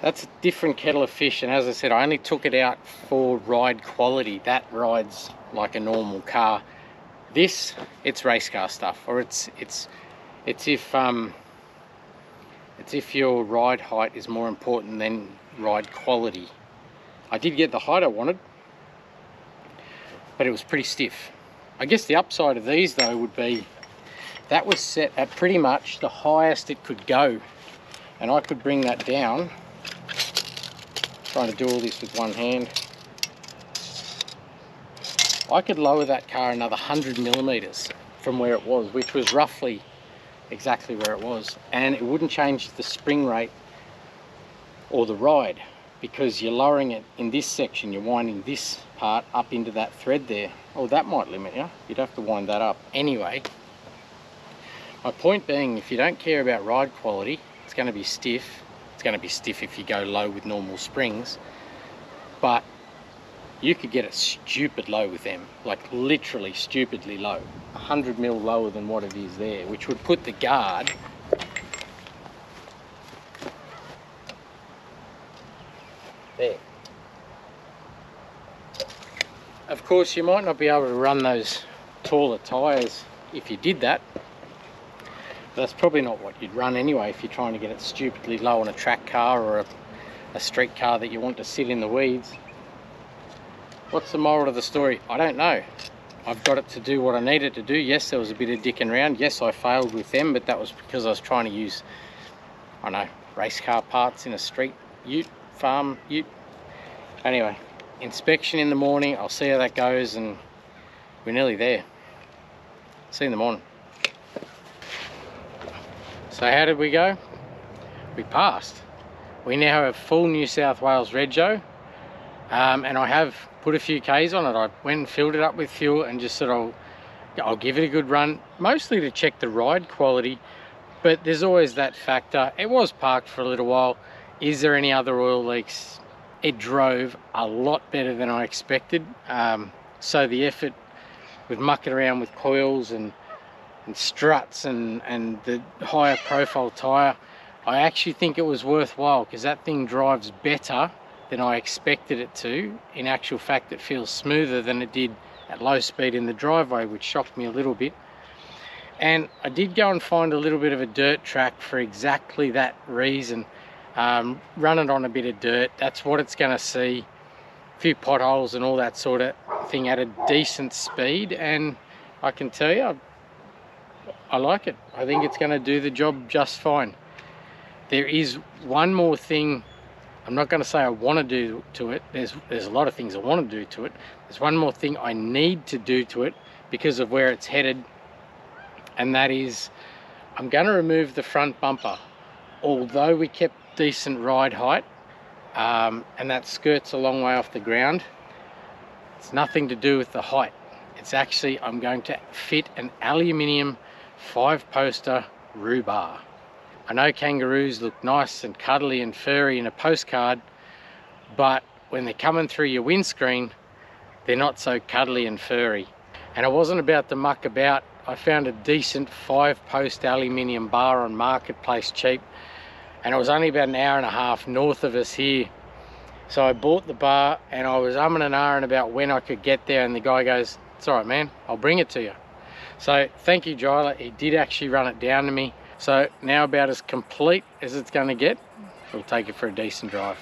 That's a different kettle of fish, and as I said, I only took it out for ride quality. That rides like a normal car. This, it's race car stuff, or it's if your ride height is more important than ride quality. I did get the height I wanted, but it was pretty stiff. I guess the upside of these though would be that was set at pretty much the highest it could go, and I could bring that down. Trying to do all this with one hand. I could lower that car another 100 millimeters from where it was, which was roughly exactly where it was, and it wouldn't change the spring rate or the ride, because you're lowering it in this section, you're winding this part up into that thread there. Oh, that might limit you. You'd have to wind that up. Anyway, my point being, if you don't care about ride quality, it's going to be stiff. It's going to be stiff if you go low with normal springs, but you could get it stupid low with them, like literally stupidly low, 100 mil lower than what it is there, which would put the guard there. Of course, you might not be able to run those taller tires if you did that. That's probably not what you'd run anyway if you're trying to get it stupidly low on a track car or a street car that you want to sit in the weeds. What's the moral of the story? I don't know. I've got it to do what I needed to do. Yes, there was a bit of dicking around. Yes, I failed with them, but that was because I was trying to use, I don't know, race car parts in a street ute, farm ute. Anyway, inspection in the morning. I'll see how that goes, and we're nearly there. See you in the morning. So how did we go? We passed. We now have full New South Wales rego, and I have put a few Ks on it. I went and filled it up with fuel and just said I'll give it a good run, mostly to check the ride quality, but there's always that factor. It was parked for a little while. Is there any other oil leaks? It drove a lot better than I expected, so the effort with mucking around with coils and struts and the higher profile tire, I actually think it was worthwhile, because that thing drives better than I expected it to. In actual fact, it feels smoother than it did at low speed in the driveway, which shocked me a little bit. And I did go and find a little bit of a dirt track for exactly that reason. Run it on a bit of dirt, that's what it's going to see. A few potholes and all that sort of thing at a decent speed, and I can tell you, I like it. I think it's going to do the job just fine. There is one more thing. I'm not going to say I want to do to it. There's a lot of things I want to do to it. There's one more thing I need to do to it because of where it's headed, and that is I'm going to remove the front bumper. Although we kept decent ride height, and that skirt's a long way off the ground. It's nothing to do with the height. It's actually, I'm going to fit an aluminium 5-poster roo bar. I know kangaroos look nice and cuddly and furry in a postcard, but when they're coming through your windscreen, they're not so cuddly and furry. And I wasn't about to muck about. I found a decent 5-post aluminium bar on Marketplace cheap, and it was only about an hour and a half north of us here. So I bought the bar, and I was umming and ahhing about when I could get there, and the guy goes, "It's all right, man, I'll bring it to you." So thank you, Gyler. He did actually run it down to me. So now about as complete as it's going to get. We'll take it for a decent drive.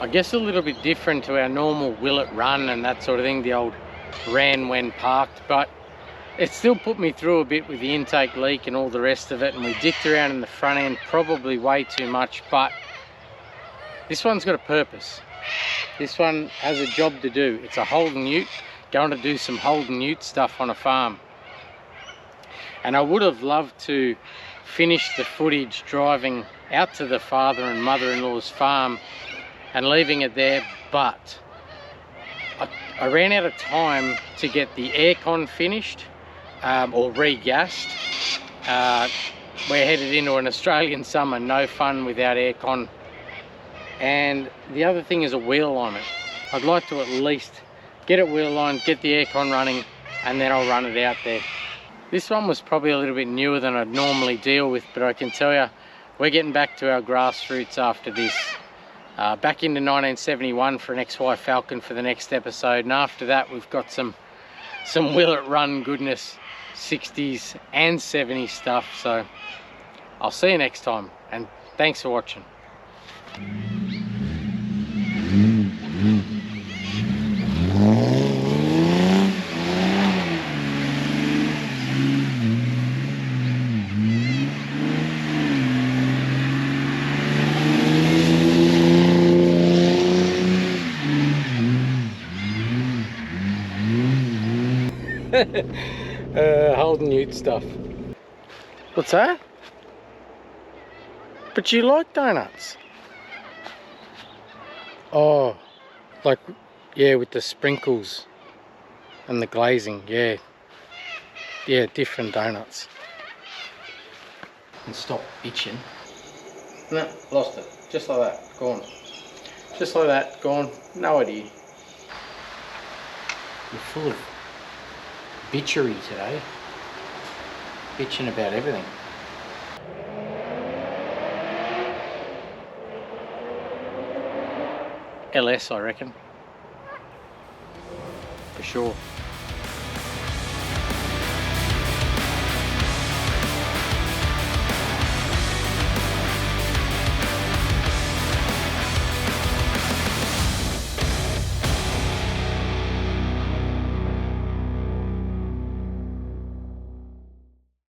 I guess a little bit different to our normal will it run and that sort of thing, the old ran when parked, but it still put me through a bit with the intake leak and all the rest of it, and we dicked around in the front end probably way too much, but this one's got a purpose. This one has a job to do. It's a Holden Ute, going to do some Holden Ute stuff on a farm. And I would have loved to finish the footage driving out to the father and mother-in-law's farm and leaving it there, but I ran out of time to get the aircon finished or re-gassed. We're headed into an Australian summer, no fun without aircon. And the other thing is a wheel line it. I'd like to at least get it wheel lined, get the aircon running, and then I'll run it out there. This one was probably a little bit newer than I'd normally deal with, but I can tell you, we're getting back to our grassroots after this. Back into 1971 for an XY Falcon for the next episode, and after that we've got some will it run goodness, 60s and 70s stuff. So I'll see you next time, and thanks for watching. Holden Ute stuff. What's that? But you like donuts? Oh, like, yeah, with the sprinkles and the glazing, yeah. Yeah, different donuts. And stop itching. No, lost it. Just like that, gone. Just like that, gone. No idea. You're full of bitchery today. Bitching about everything. LS, I reckon. For sure.